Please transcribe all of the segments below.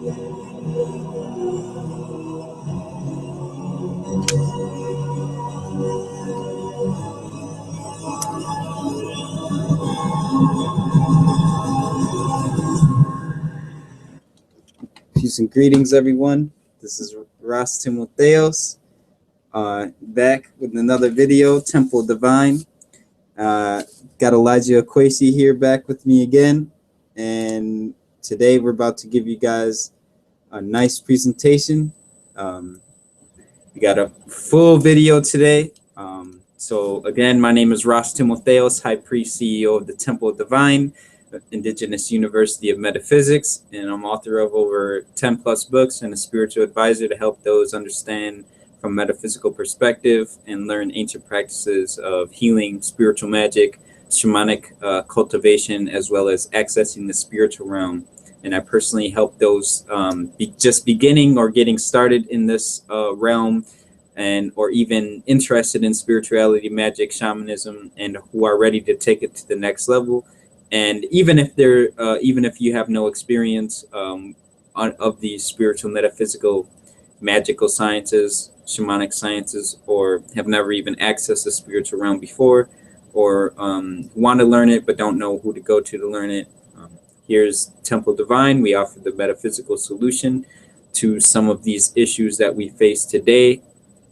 Peace and greetings, everyone. This is Ross Timotheos, back with another video, Temple Divine. Got Elijah Akwesi here back with me again. And today we're about to give you guys a nice presentation. We got a full video today. So again, my name is Ross Timotheos, High Priest, CEO of the Temple Divine, Indigenous University of Metaphysics, and I'm author of over 10 plus books and a spiritual advisor to help those understand from a metaphysical perspective and learn ancient practices of healing, spiritual magic, shamanic cultivation, as well as accessing the spiritual realm. And I personally help those just beginning or getting started in this realm, and or even interested in spirituality, magic, shamanism, and who are ready to take it to the next level. And even if you have no experience of these spiritual, metaphysical, magical sciences, shamanic sciences, or have never even accessed the spiritual realm before, or want to learn it but don't know who to go to learn it, here's Temple Divine. We offer the metaphysical solution to some of these issues that we face today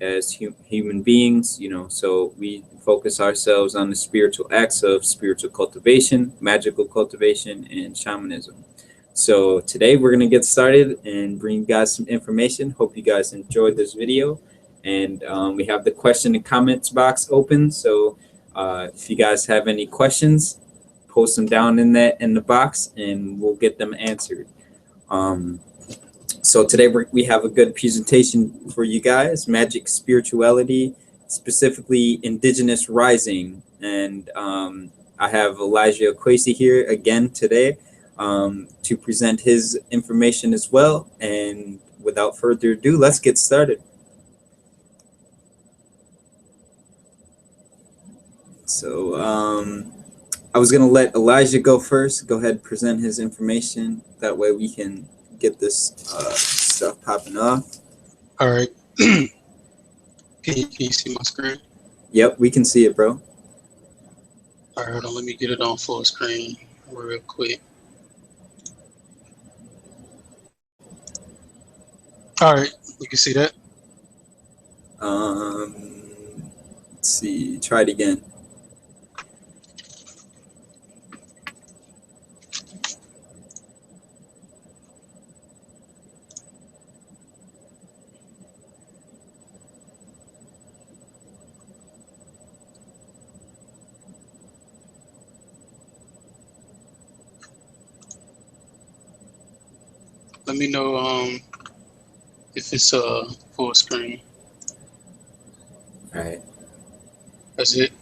as human beings, so we focus ourselves on the spiritual acts of spiritual cultivation, magical cultivation, and shamanism. So today we're going to get started and bring you guys some information. Hope you guys enjoyed this video. And we have the question and comments box open. So if you guys have any questions, post them down in the box and we'll get them answered. So today we have a good presentation for you guys, magic spirituality, specifically Indigenous Rising. And I have Elijah Akwesi here again today to present his information as well. And without further ado, let's get started. So I was gonna let Elijah go first. Go ahead, present his information. That way we can get this stuff popping off. All right. Can you see my screen? Yep, we can see it, bro. All right, hold on, let me get it on full screen real quick. All right, you can see that? Let's see, try it again. Let me know if it's full screen. All right. That's it.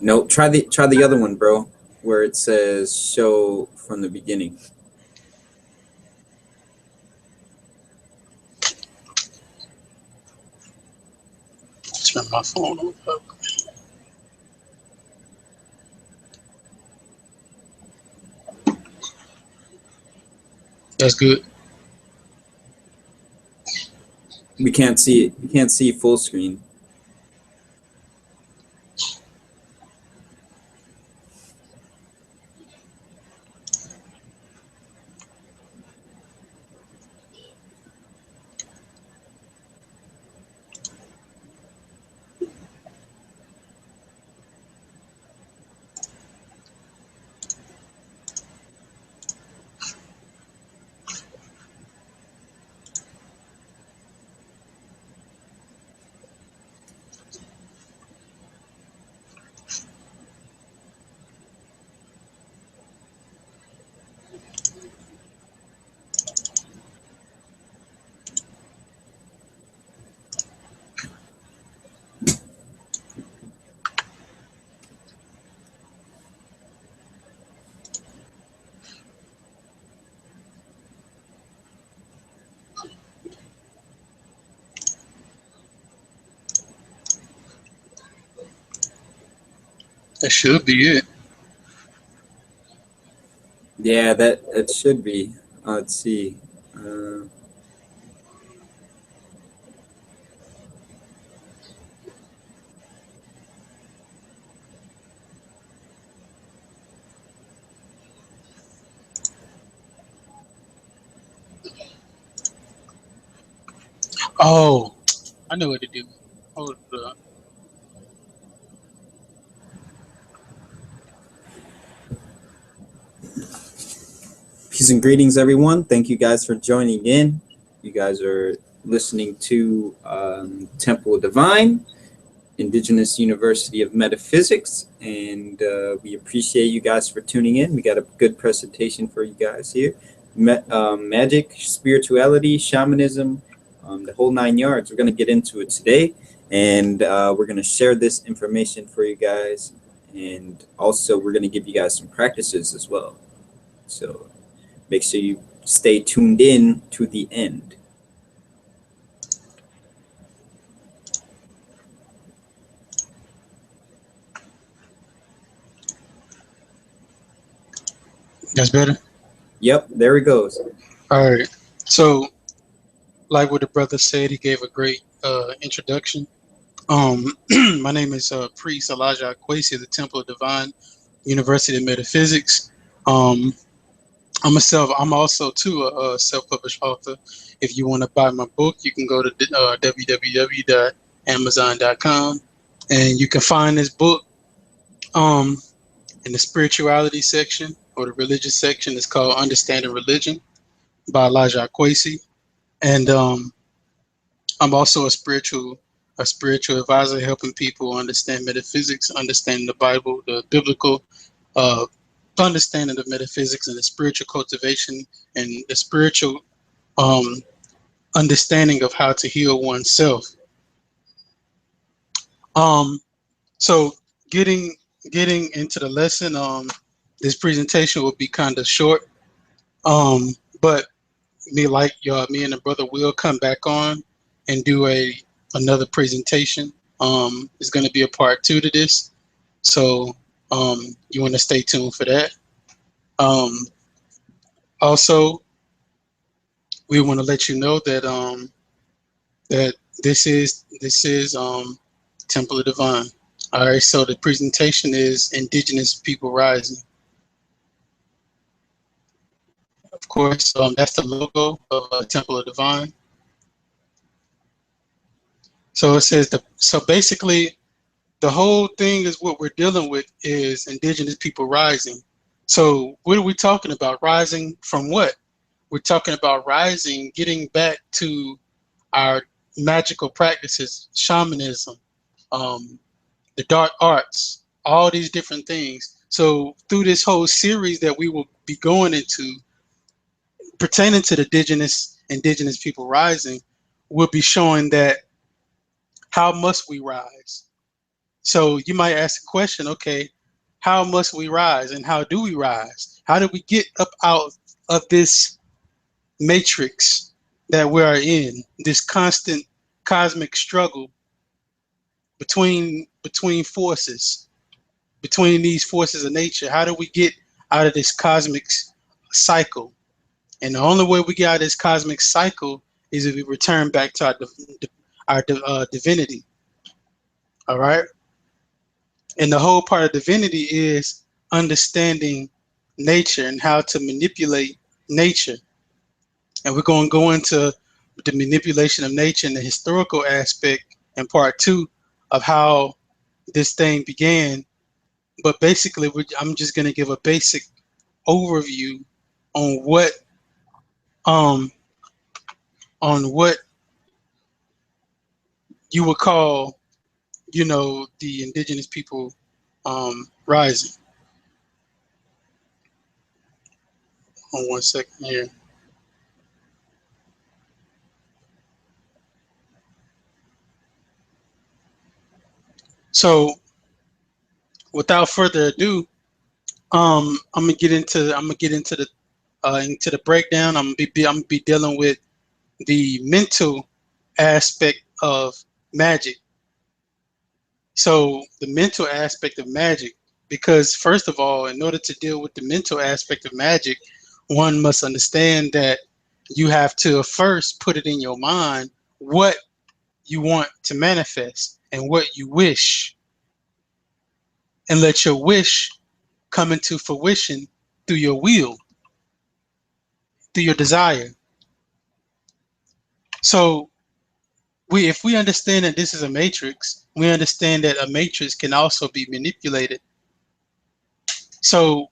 No, try the other one, bro, where it says show from the beginning. Turn my phone on. That's good. We can't see it. We can't see full screen. That should be it. Yeah, it should be. Let's see. Uh, Oh, I know what to do. Hold up. Peace and greetings, everyone. Thank you guys for joining in. You guys are listening to Temple Divine, Indigenous University of Metaphysics, and we appreciate you guys for tuning in. We got a good presentation for you guys here. Magic, spirituality, shamanism, the whole nine yards. We're going to get into it today, and we're going to share this information for you guys, and also we're going to give you guys some practices as well. So make sure you stay tuned in to the end. That's better. Yep, there it goes. All right. So, like what the brother said, he gave a great introduction. My name is Priest Elijah Akwesi of the Temple of Divine, University of Metaphysics. I'm also too a self-published author. If you want to buy my book, you can go to www.amazon.com, and you can find this book in the spirituality section or the religious section. It's called Understanding Religion by Elijah Akwesi, and I'm also a spiritual advisor, helping people understand metaphysics, understanding the Bible, the biblical uh, understanding of metaphysics, and the spiritual cultivation and the spiritual um, understanding of how to heal oneself. So getting into the lesson, this presentation will be kind of short, but me and the brother will come back on and do another presentation. It's going to be a part 2 to this, so you want to stay tuned for that. Also, we want to let you know that that this is Temple of Divine. All right, so the presentation is Indigenous People Rising. Of course, that's the logo of Temple of Divine. So it says so basically the whole thing is what we're dealing with is Indigenous people rising. So what are we talking about? Rising from what? We're talking about rising, getting back to our magical practices, shamanism, the dark arts, all these different things. So through this whole series that we will be going into pertaining to the indigenous people rising, we'll be showing that how must we rise? So you might ask the question, okay, how must we rise and how do we rise? How do we get up out of this matrix that we are in, this constant cosmic struggle between forces, between these forces of nature? How do we get out of this cosmic cycle? And the only way we get out of this cosmic cycle is if we return back to our divinity. All right. And the whole part of divinity is understanding nature and how to manipulate nature. And we're going to go into the manipulation of nature and the historical aspect in part 2 of how this thing began. But basically, I'm just going to give a basic overview on what um on what you would call, the indigenous people rising. Hold on 1 second here. So without further ado, I'm gonna get into the breakdown. I'm gonna be dealing with the mental aspect of magic. So the mental aspect of magic, because first of all, in order to deal with the mental aspect of magic, one must understand that you have to first put it in your mind what you want to manifest and what you wish, and let your wish come into fruition through your will, through your desire. So if we understand that this is a matrix, we understand that a matrix can also be manipulated. So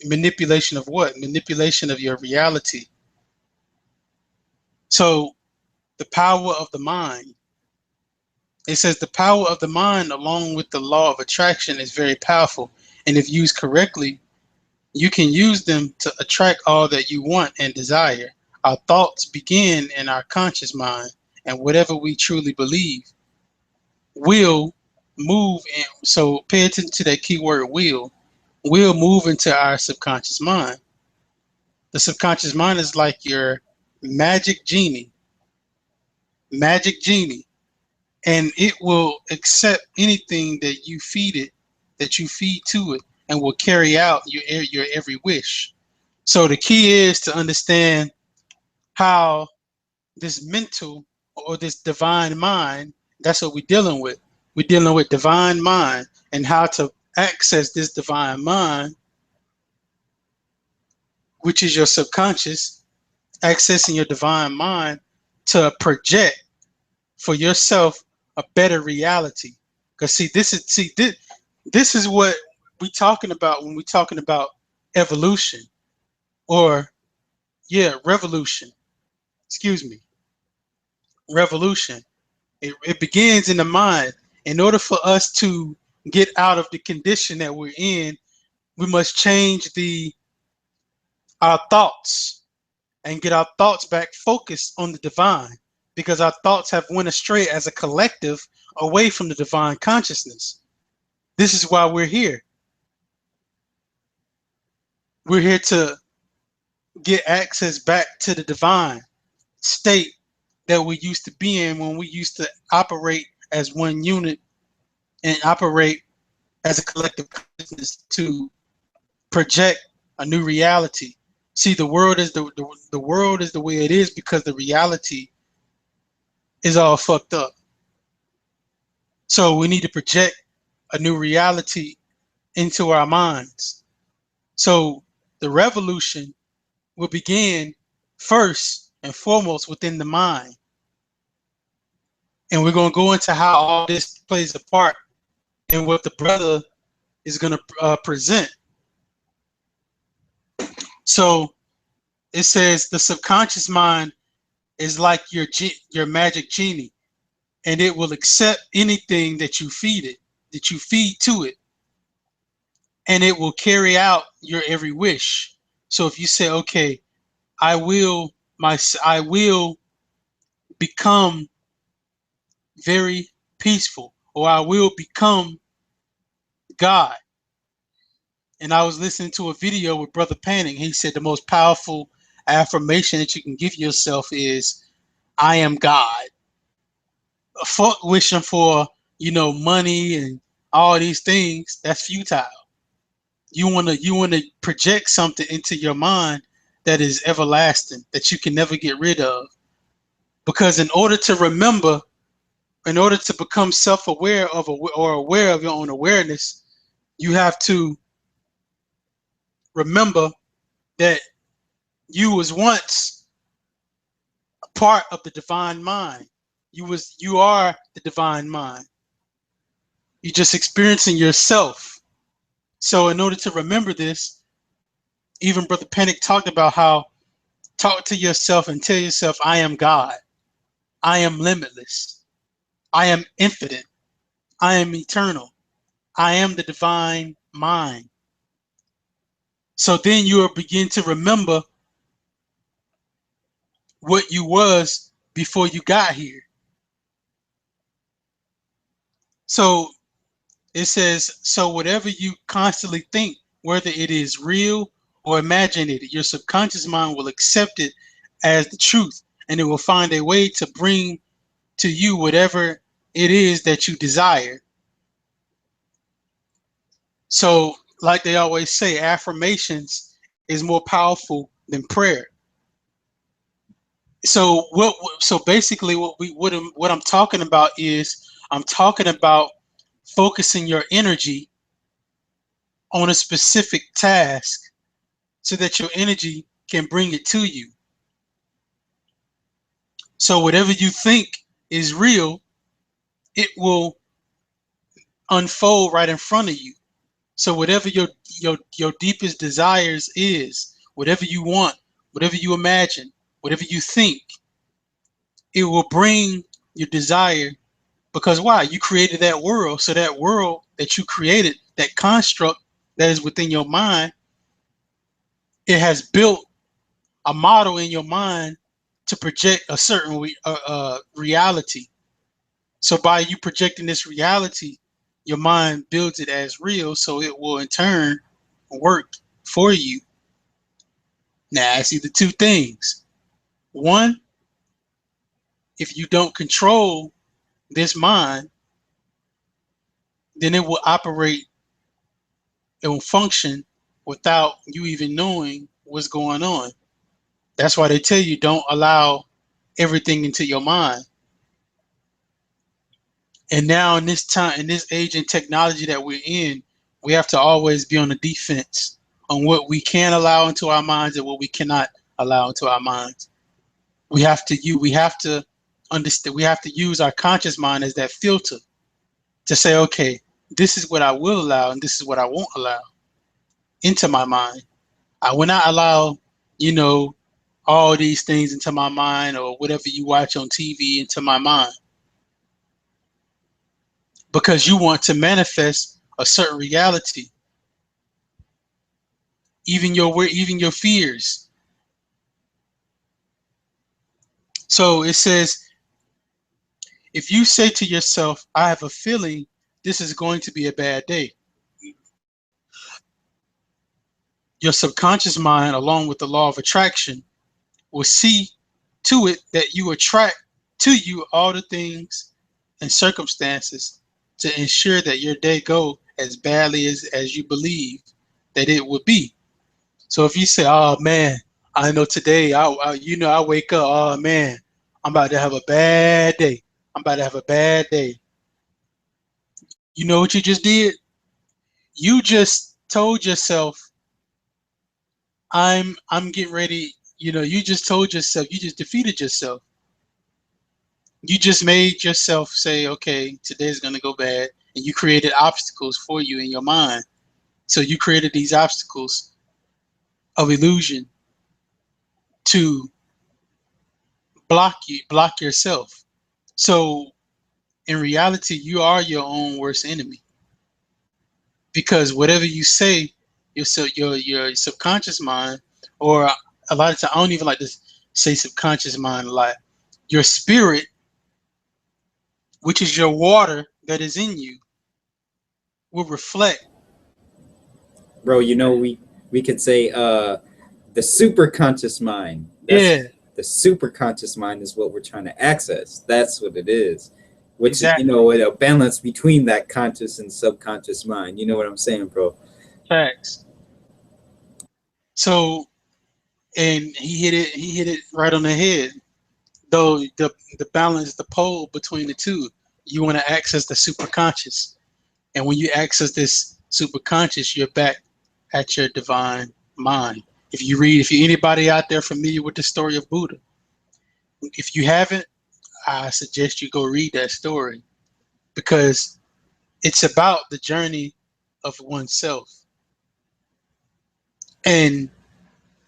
manipulation of what? Manipulation of your reality. So the power of the mind. It says the power of the mind, along with the law of attraction, is very powerful. And if used correctly, you can use them to attract all that you want and desire. Our thoughts begin in our conscious mind, and whatever we truly believe will move in. So pay attention to that key word will move into our subconscious mind. The subconscious mind is like your magic genie, magic genie, and it will accept anything that you feed it, that you feed to it, and will carry out your every wish. So the key is to understand how this mental or this divine mind, that's what we're dealing with. We're dealing with divine mind and how to access this divine mind, which is your subconscious, accessing your divine mind to project for yourself a better reality. Because this is what we're talking about when we're talking about evolution, or revolution. Excuse me, revolution. It begins in the mind. In order for us to get out of the condition that we're in, we must change our thoughts and get our thoughts back focused on the divine, because our thoughts have went astray as a collective away from the divine consciousness. This is why we're here. We're here to get access back to the divine state that we used to be in when we used to operate as one unit and operate as a collective consciousness to project a new reality. See, the world is the world is the way it is because the reality is all fucked up. So we need to project a new reality into our minds. So the revolution will begin first and foremost within the mind. And we're going to go into how all this plays a part and what the brother is going to present. So it says the subconscious mind is like your magic genie, and it will accept anything that you feed it, that you feed to it, and it will carry out your every wish. So if you say, okay, I will become very peaceful, or I will become God. And I was listening to a video with Brother Panning. He said the most powerful affirmation that you can give yourself is, I am God. Fuck wishing for, money and all these things. That's futile. You wanna project something into your mind that is everlasting, that you can never get rid of. Because in order to remember, in order to become self-aware of or aware of your own awareness, you have to remember that you was once a part of the divine mind. You are the divine mind. You're just experiencing yourself. So in order to remember this, even Brother Panic talked about how talk to yourself and tell yourself, I am God. I am limitless. I am infinite. I am eternal. I am the divine mind. So then you will begin to remember what you was before you got here. So it says, so whatever you constantly think, whether it is real or imaginated, your subconscious mind will accept it as the truth, and it will find a way to bring to you whatever it is that you desire. So like they always say, affirmations is more powerful than prayer. So basically what I'm talking about is I'm talking about focusing your energy on a specific task so that your energy can bring it to you. So whatever you think is real, it will unfold right in front of you. So whatever your deepest desires is, whatever you want, whatever you imagine, whatever you think, it will bring your desire. Because why? You created that world. So that world that you created, that construct that is within your mind, it has built a model in your mind to project a certain reality. So by you projecting this reality, your mind builds it as real, so it will in turn work for you. Now, it's either two things. One, if you don't control this mind, then it will operate, it will function without you even knowing what's going on. That's why they tell you don't allow everything into your mind. And now in this time, in this age and technology that we're in, we have to always be on the defense on what we can allow into our minds and what we cannot allow into our minds. We have to understand, we have to use our conscious mind as that filter to say, okay, this is what I will allow and this is what I won't allow into my mind. I will not allow, all these things into my mind or whatever you watch on TV into my mind, because you want to manifest a certain reality, even your fears. So it says, if you say to yourself, I have a feeling this is going to be a bad day, your subconscious mind, along with the law of attraction, will see to it that you attract to you all the things and circumstances to ensure that your day go as badly as you believe that it would be. So if you say, oh man, I know today, I wake up, oh man, I'm about to have a bad day. I'm about to have a bad day. You know what you just did? You just told yourself, I'm getting ready. You just told yourself, you just defeated yourself. You just made yourself say, okay, today's gonna go bad, and you created obstacles for you in your mind. So you created these obstacles of illusion to block yourself. So in reality, you are your own worst enemy, because whatever you say, your subconscious mind, or a lot of times, I don't even like to say subconscious mind a lot. Your spirit, which is your water that is in you, will reflect. Bro, we could say the super conscious mind. Yeah, The super conscious mind is what we're trying to access. That's what it is. Which is, exactly. a balance between that conscious and subconscious mind. You know what I'm saying, bro? Facts. So, and he hit it right on the head. Though the balance, the pole between the two, you want to access the superconscious. And when you access this superconscious, you're back at your divine mind. If you anybody out there familiar with the story of Buddha, if you haven't, I suggest you go read that story, because it's about the journey of oneself. And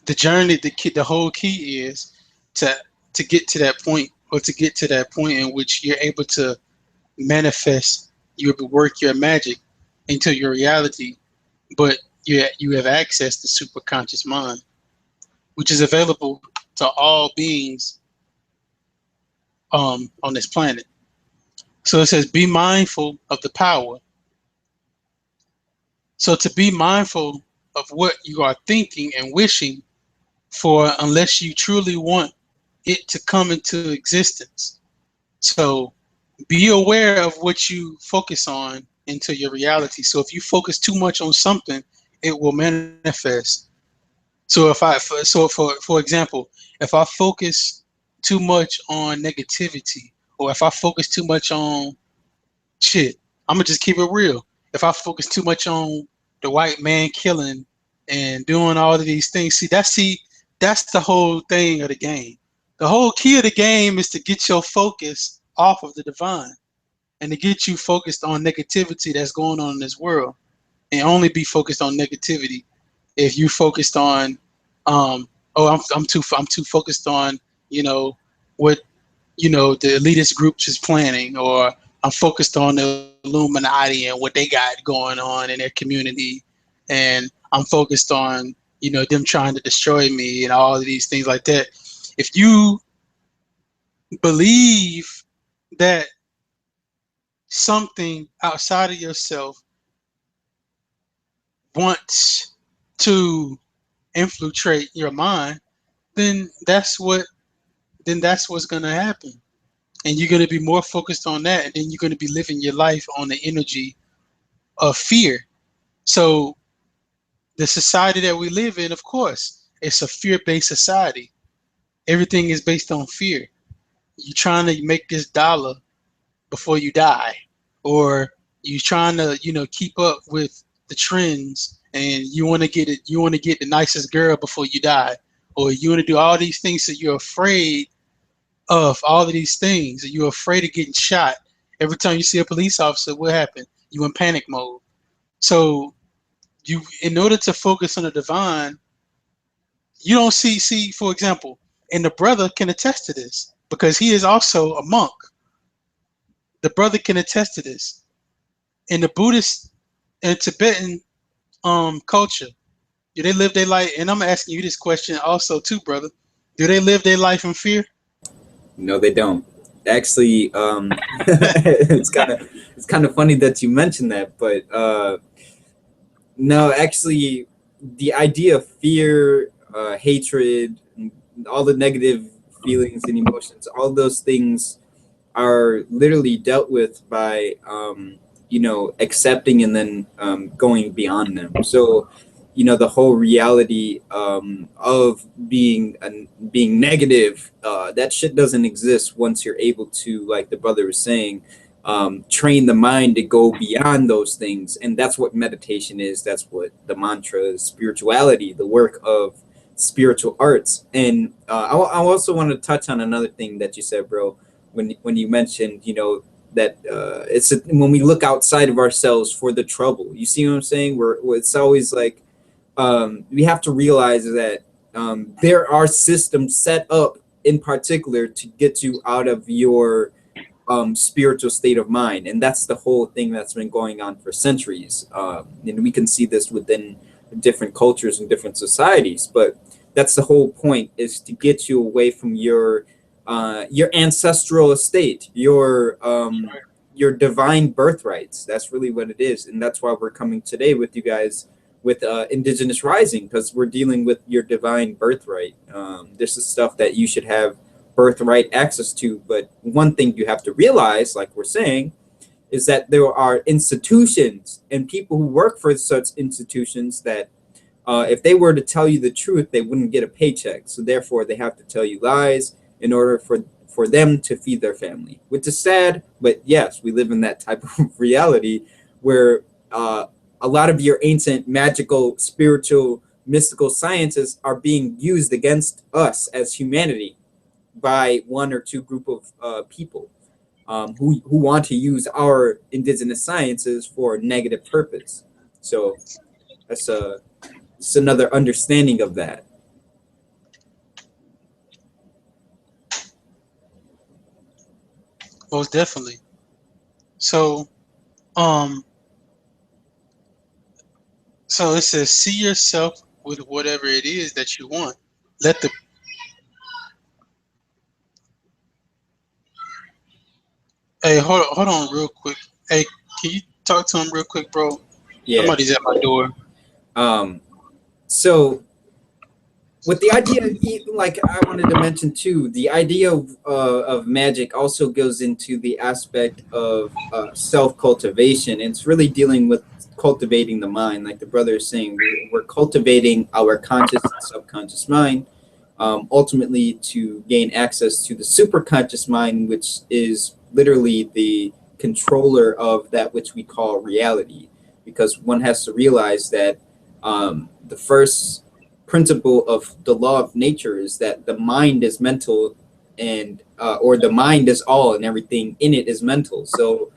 the journey, the whole key is to get to that point, or to get to that point in which you're able to manifest, you work your magic into your reality, but you have access to superconscious mind, which is available to all beings on this planet. So it says, be mindful of the power. So to be mindful of what you are thinking and wishing for, unless you truly want it to come into existence. So be aware of what you focus on into your reality. So if you focus too much on something, it will manifest. So if I so for example, if I focus too much on negativity, or if I focus too much on shit, I'm gonna just keep it real. If I focus too much on the white man killing and doing all of these things, that's the whole thing of the game. The whole key of the game is to get your focus off of the divine and to get you focused on negativity that's going on in this world, and only be focused on negativity. If you focused on, oh, I'm too focused on, you know, what, the elitist groups is planning, or I'm focused on the Illuminati and what they got going on in their community, and I'm focused on, them trying to destroy me and all of these things like that. If you believe that something outside of yourself wants to infiltrate your mind, then that's what's going to happen. And you're going to be more focused on that, and then you're going to be living your life on the energy of fear. So the society that we live in, of course, it's a fear-based society. Everything is based on fear. You're trying to make this dollar before you die, or you're trying to, keep up with the trends, and you want to get it. You want to get the nicest girl before you die, or you want to do all these things. So you're afraid of all of these things. You're afraid of getting shot. Every time you see a police officer, what happened? You in panic mode. So in order to focus on the divine, you don't see, for example, and the brother can attest to this because he is also a monk. The brother can attest to this. In the Buddhist and Tibetan culture, do they live their life? And I'm asking you this question also too, brother. Do they live their life in fear? No, they don't. Actually, it's kind of funny that you mentioned that, but no, actually, the idea of fear, hatred, and all the negative feelings and emotions, all those things are literally dealt with by accepting and then going beyond them. So the whole reality of being negative, that shit doesn't exist once you're able to, like the brother was saying, train the mind to go beyond those things. And that's what meditation is. That's what the mantra is, spirituality, the work of spiritual arts. And I also want to touch on another thing that you said, bro, when you mentioned, that when we look outside of ourselves for the trouble. You see what I'm saying? It's always like we have to realize that there are systems set up in particular to get you out of your spiritual state of mind, and that's the whole thing that's been going on for centuries. And we can see this within different cultures and different societies, but that's the whole point, is to get you away from your ancestral estate, your divine birthrights. That's really what it is, and that's why we're coming today with you guys with Indigenous Rising, because we're dealing with your divine birthright. This is stuff that you should have birthright access to. But one thing you have to realize, like we're saying, is that there are institutions and people who work for such institutions that if they were to tell you the truth, they wouldn't get a paycheck. So therefore, they have to tell you lies in order for them to feed their family, which is sad. But yes, we live in that type of reality where a lot of your ancient magical, spiritual, mystical sciences are being used against us as humanity by one or two group of people who want to use our indigenous sciences for a negative purpose. So that's another understanding of that. Most definitely. So, um, so it says, see yourself with whatever it is that you want. Let the Hey, hold on real quick. Hey, can you talk to him real quick, bro? Yeah. Somebody's at my door. Um, so with the idea, like I wanted to mention too, the idea of magic also goes into the aspect of self-cultivation. It's really dealing with cultivating the mind. Like the brother is saying, we're cultivating our conscious and subconscious mind, ultimately to gain access to the superconscious mind, which is literally the controller of that which we call reality. Because one has to realize that the first principle of the law of nature is that the mind is mental, and or the mind is all and everything in it is mental. So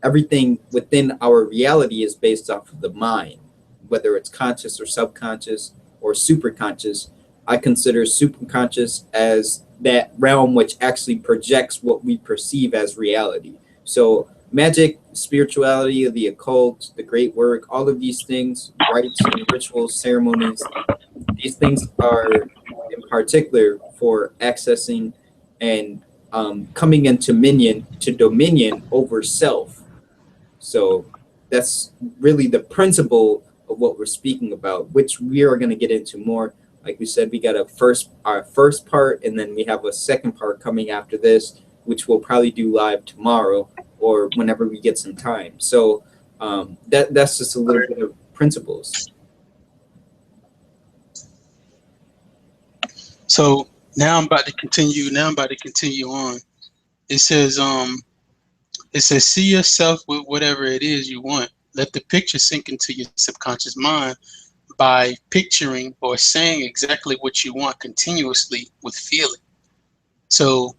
everything within our reality is based off of the mind, whether it's conscious or subconscious or superconscious. I consider superconscious as that realm which actually projects what we perceive as reality. So magic, spirituality, the occult, the great work, all of these things, rites and rituals, ceremonies, these things are in particular for accessing and coming into dominion over self. So that's really the principle of what we're speaking about, which we are going to get into more. Like we said, we got our first part, and then we have a second part coming after this, which we'll probably do live tomorrow or whenever we get some time. So that's just a little bit of principles. So now I'm about to continue. Now I'm about to continue on. It says, see yourself with whatever it is you want. Let the picture sink into your subconscious mind by picturing or saying exactly what you want continuously with feeling. So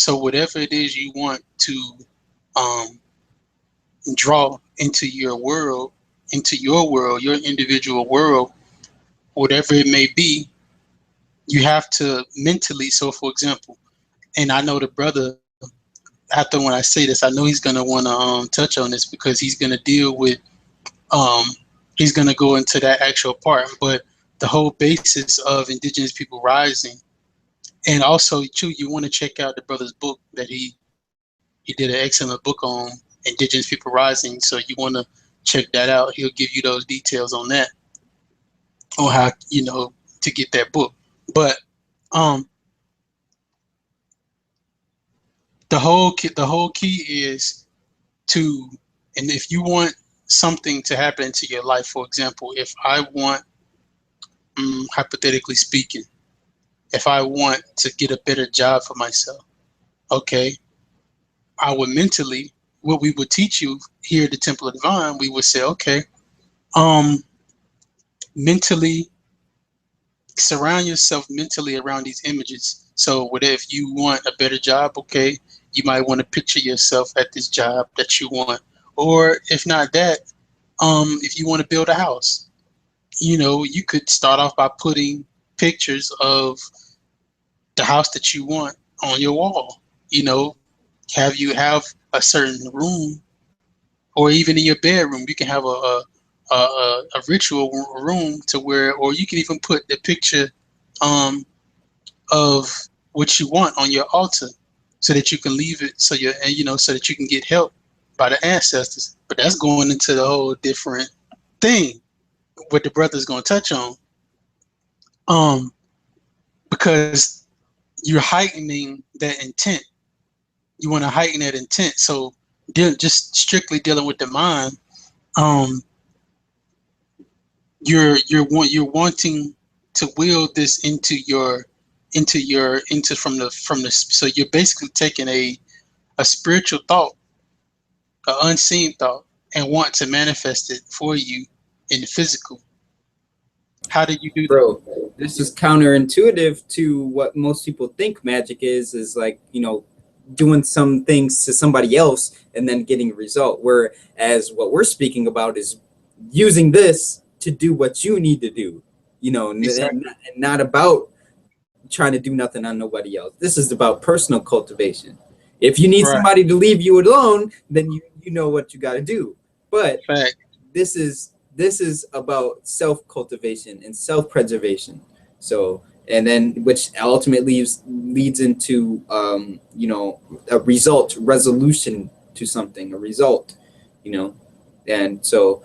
whatever it is you want to draw into your world, your individual world, whatever it may be, you have to mentally. So for example, and I know the brother, after when I say this, I know he's gonna want to touch on this because he's gonna deal with he's gonna go into that actual part. But the whole basis of Indigenous People Rising, and also too, you want to check out the brother's book that he did an excellent book on Indigenous People Rising. So you want to check that out. He'll give you those details on that, on how to get that book. But the whole key is to, and if you want something to happen into your life, for example, if I want, hypothetically speaking, if I want to get a better job for myself, okay, I would mentally, what we would teach you here at the Temple of Divine, we would say, okay, mentally surround yourself mentally around these images. So what if you want a better job, okay, you might want to picture yourself at this job that you want. Or if not that, if you want to build a house, you could start off by putting pictures of the house that you want on your wall. Have you have a certain room, or even in your bedroom, you can have a ritual room to where, or you can even put the picture of what you want on your altar, so that you can leave it, so so that you can get help by the ancestors. But that's going into the whole different thing, what the brother's going to touch on, because you're heightening that intent. You want to heighten that intent. So just strictly dealing with the mind, you're wanting to will this into so you're basically taking a spiritual thought, an unseen thought, and want to manifest it for you in the physical. How do you do that? Bro, this is counterintuitive to what most people think magic is like, doing some things to somebody else and then getting a result. Whereas what we're speaking about is using this to do what you need to do, Exactly. and not about trying to do nothing on nobody else. This is about personal cultivation. If you need Right. somebody to leave you alone, then you know what you got to do. But Fact. this is about self-cultivation and self-preservation. So, and then which ultimately leads into a resolution to something, a result, and so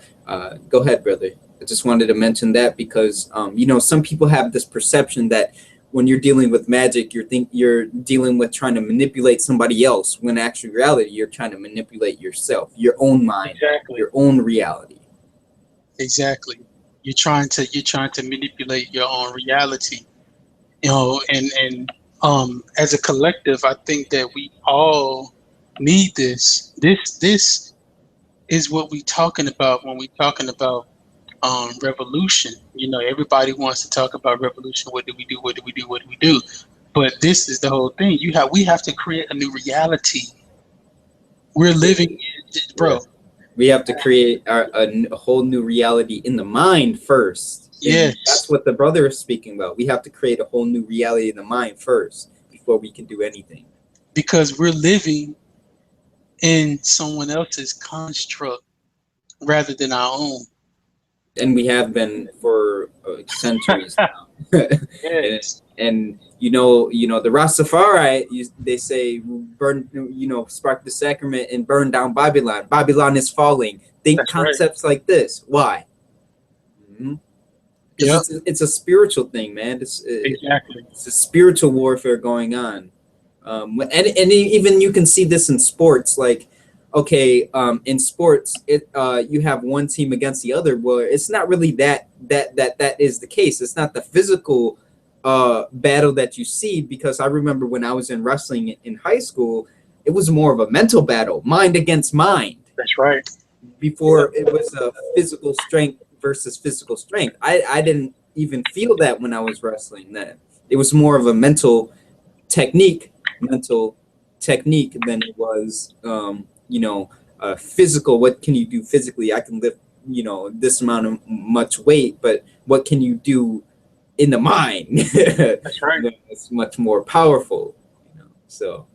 go ahead, brother. I just wanted to mention that because you know, some people have this perception that when you're dealing with magic, you're dealing with trying to manipulate somebody else, when in actual reality you're trying to manipulate yourself, your own mind, Exactly. your own reality. Exactly. You're trying to manipulate your own reality. You know, and as a collective, I think that we all need this. This is what we talking about when we talking about revolution. You know, everybody wants to talk about revolution. What do we do? What do we do? What do we do? But this is the whole thing. We have to create a new reality. We're living, Yeah. bro. We have to create a whole new reality in the mind first. And that's Yes, what the brother is speaking about. We have to create a whole new reality in the mind first before we can do anything. because we're living in someone else's construct rather than our own. And we have been for centuries now. and, Yes, and you know the Rastafari, they say burn, spark the sacrament and burn down Babylon. Babylon is falling. Think that's right. concepts like this. Why? Mhm. Because Yep, it's a spiritual thing, man. exactly. It's a spiritual warfare going on, and even you can see this in sports. Like, okay, in sports, you have one team against the other. Well, it's not really that is the case. It's not the physical battle that you see, because I remember when I was in wrestling in high school, it was more of a mental battle, mind against mind, That's right. before it was a physical strength versus physical strength. I didn't even feel that when I was wrestling then. It was more of a technique, mental technique than it was, physical. What can you do physically? I can lift, this amount of much weight, but what can you do in the mind? That's right. It's much more powerful. So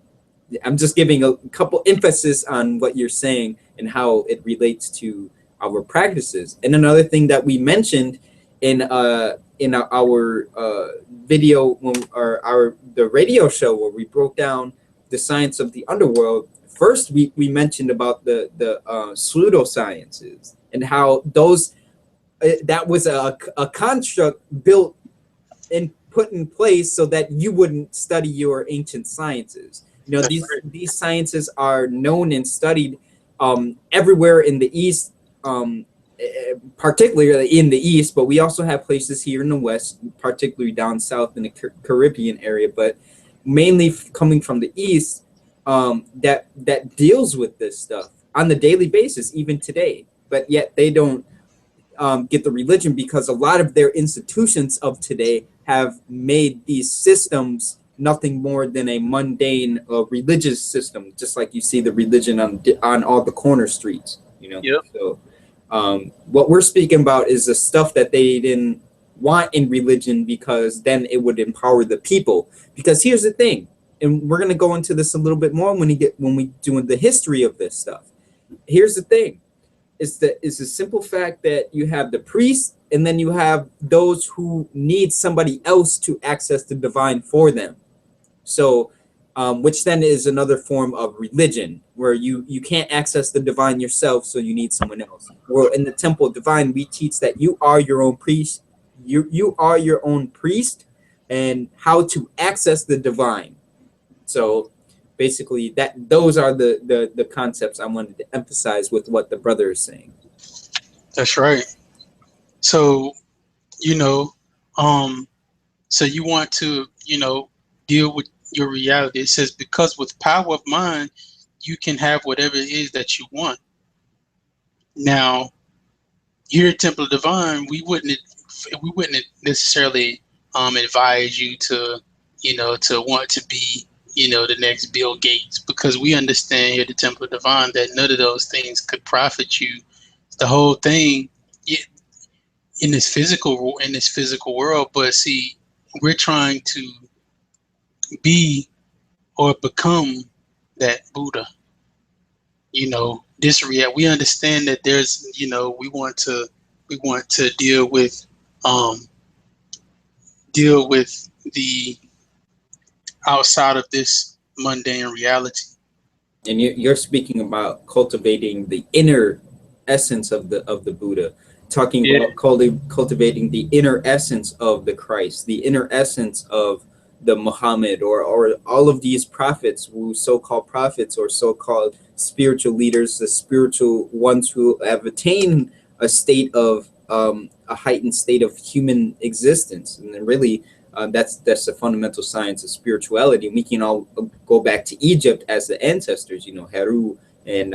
I'm just giving a couple emphasis on what you're saying and how it relates to our practices. And another thing that we mentioned in our video, or the radio show, where we broke down the science of the underworld. First, we mentioned about the pseudosciences, and how those that was a construct built and put in place so that you wouldn't study your ancient sciences. That's These sciences are known and studied everywhere in the East, particularly in the East, but we also have places here in the West, particularly down south in the Caribbean area, but mainly coming from the East, that deals with this stuff on the daily basis, even today. But yet they don't get the religion, because a lot of their institutions of today have made these systems nothing more than a mundane religious system, just like you see the religion on all the corner streets. Yep. So what we're speaking about is the stuff that they didn't want in religion, because then it would empower the people. Because here's the thing, and we're going to go into this a little bit more when we do the history of this stuff. Here's the thing. It's the simple fact that you have the priests, and then you have those who need somebody else to access the divine for them. So, which then is another form of religion, where you can't access the divine yourself, so you need someone else. Well, in the temple of divine, we teach that you are your own priest. You are your own priest, and how to access the divine. So basically, those are the concepts I wanted to emphasize with what the brother is saying. That's right. So, you know, so you want to, deal with your reality. It says, because with power of mind, you can have whatever it is that you want. Now, here at Temple of Divine, we wouldn't necessarily advise you to, to want to be, the next Bill Gates, because we understand here at the Temple of Divine that none of those things could profit you. The whole thing in this physical world, but see, we're trying to be or become that Buddha. We understand that there's, we want to um deal with the outside of this mundane reality. And you're speaking about cultivating the inner essence of the Buddha. talking Yeah. about cultivating the inner essence of the Christ, the inner essence of the Muhammad, or all of these prophets, who so-called prophets or so-called spiritual leaders, the spiritual ones who have attained a state of a heightened state of human existence. And then really, that's the fundamental science of spirituality. We can all go back to Egypt as the ancestors, Heru, and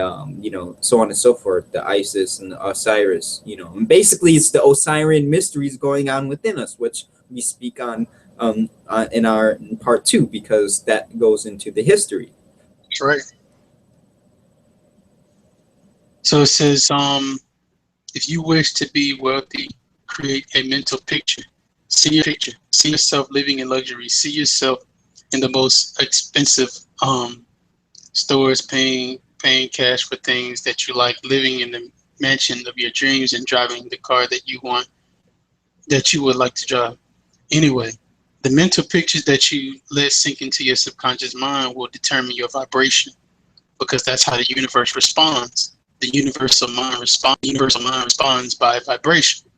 so on and so forth, the Isis and the Osiris, and basically it's the Osirian mysteries going on within us, which we speak on in part 2, because that goes into the history. That's right. So it says, if you wish to be wealthy, create a mental picture. See yourself living in luxury. See yourself in the most expensive stores, paying cash for things that you like, living in the mansion of your dreams, and driving the car that you want, that you would like to drive. Anyway, the mental pictures that you let sink into your subconscious mind will determine your vibration, because that's how the universe responds. The universal mind responds by vibration.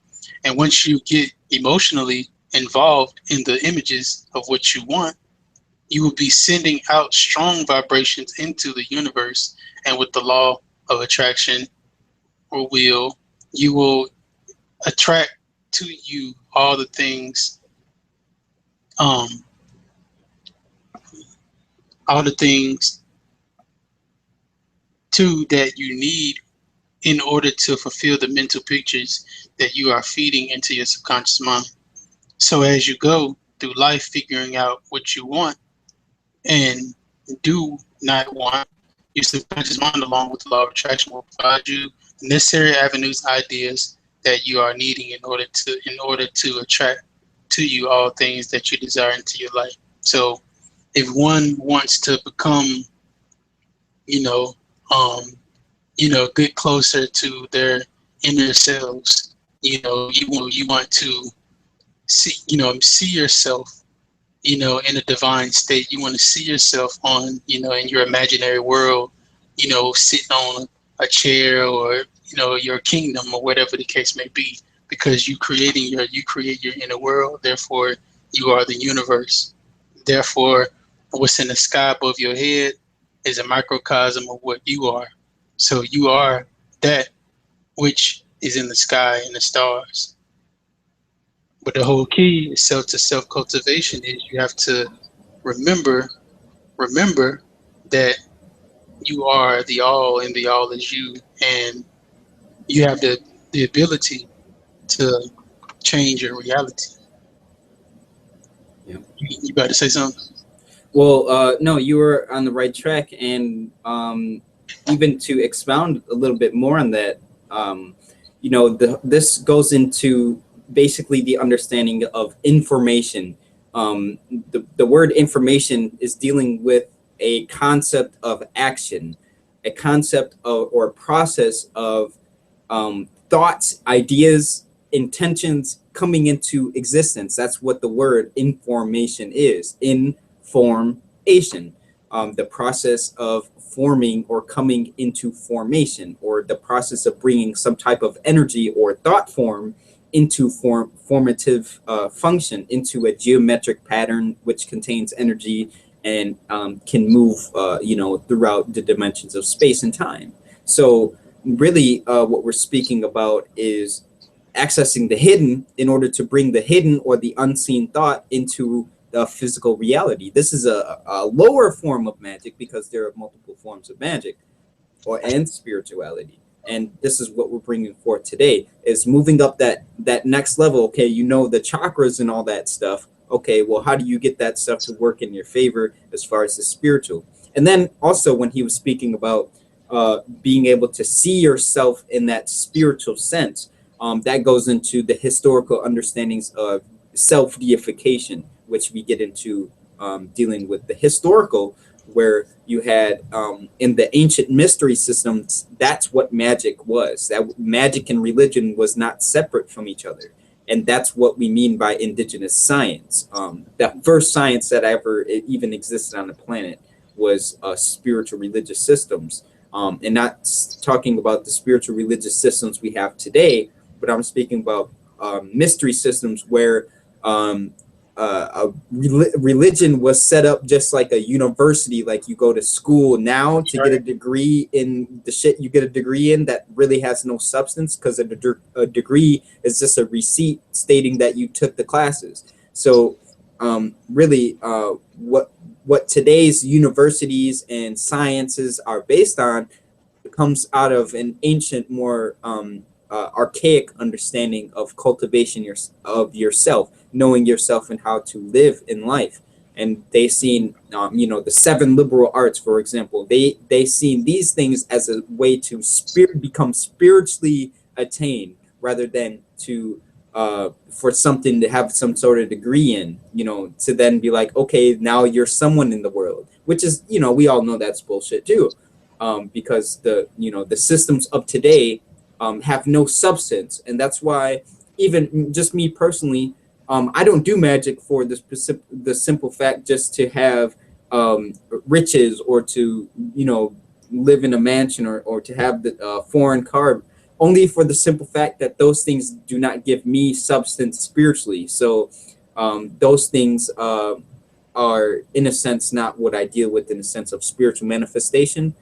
And once you get emotionally involved in the images of what you want, you will be sending out strong vibrations into the universe. And with the law of attraction or will, you will attract to you all the things, all the things too that you need in order to fulfill the mental pictures that you are feeding into your subconscious mind. So as you go through life figuring out what you want and do not want, your subconscious mind, along with the law of attraction, will provide you the necessary avenues, ideas that you are needing in order to attract to you all things that you desire into your life. So if one wants to become, get closer to their inner selves, you want to see yourself, in a divine state. You want to see yourself on, in your imaginary world, sitting on a chair, or, your kingdom, or whatever the case may be, because you create your inner world. Therefore, you are the universe. Therefore, what's in the sky above your head is a microcosm of what you are. So you are that which is in the sky and the stars. But the whole key is self cultivation. Is you have to remember that you are the all, and the all is you, and you have the ability to change your reality. Yeah. You about to say something? Well, no, you were on the right track, and even to expound a little bit more on that, this goes into basically the understanding of information. The word information is dealing with a concept of action, a concept of, or a process of thoughts, ideas, intentions coming into existence. That's what the word information is. Information, the process of forming or coming into formation, or the process of bringing some type of energy or thought form into formative function, into a geometric pattern which contains energy and can move, throughout the dimensions of space and time. So really, what we're speaking about is accessing the hidden in order to bring the hidden or the unseen thought into the physical reality. This is a lower form of magic, because there are multiple forms of magic and spirituality. And this is what we're bringing forth today, is moving up that next level. Okay, the chakras and all that stuff. Okay, well, how do you get that stuff to work in your favor as far as the spiritual? And then also, when he was speaking about being able to see yourself in that spiritual sense, that goes into the historical understandings of self-deification, which we get into dealing with the historical, where you had in the ancient mystery systems, that's what magic was. That magic and religion was not separate from each other. And that's what we mean by indigenous science. The first science that ever even existed on the planet was spiritual religious systems. And not talking about the spiritual religious systems we have today, but I'm speaking about mystery systems where religion was set up just like a university, like you go to school now to get a degree in the shit you get a degree in that really has no substance, because a degree is just a receipt stating that you took the classes. So really what today's universities and sciences are based on comes out of an ancient, more archaic understanding of cultivation of yourself, knowing yourself and how to live in life. And they seen, the seven liberal arts, for example, they seen these things as a way to become spiritually attained, rather than to for something to have some sort of degree in, to then be like, okay, now you're someone in the world, which is, we all know that's bullshit too. Because the systems of today have no substance, and that's why, even just me personally, I don't do magic for the simple fact just to have riches, or to live in a mansion, or to have the foreign car, only for the simple fact that those things do not give me substance spiritually. So those things are, in a sense, not what I deal with in a sense of spiritual manifestation,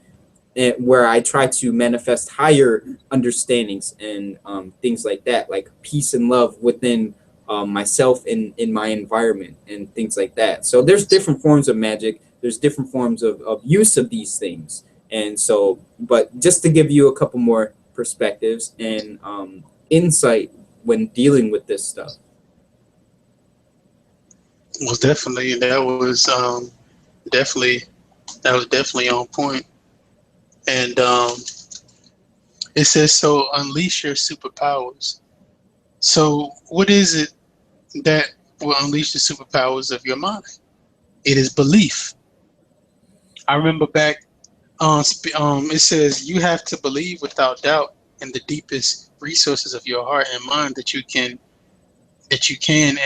where I try to manifest higher understandings and things like that, like peace and love within myself and in my environment and things like that. So there's different forms of magic. There's different forms of use of these things. And so, but just to give you a couple more perspectives and insight when dealing with this stuff. Well, definitely, definitely on point. And it says, so unleash your superpowers. So what is it that will unleash the superpowers of your mind? It is belief. I remember back it says you have to believe without doubt in the deepest resources of your heart and mind that you can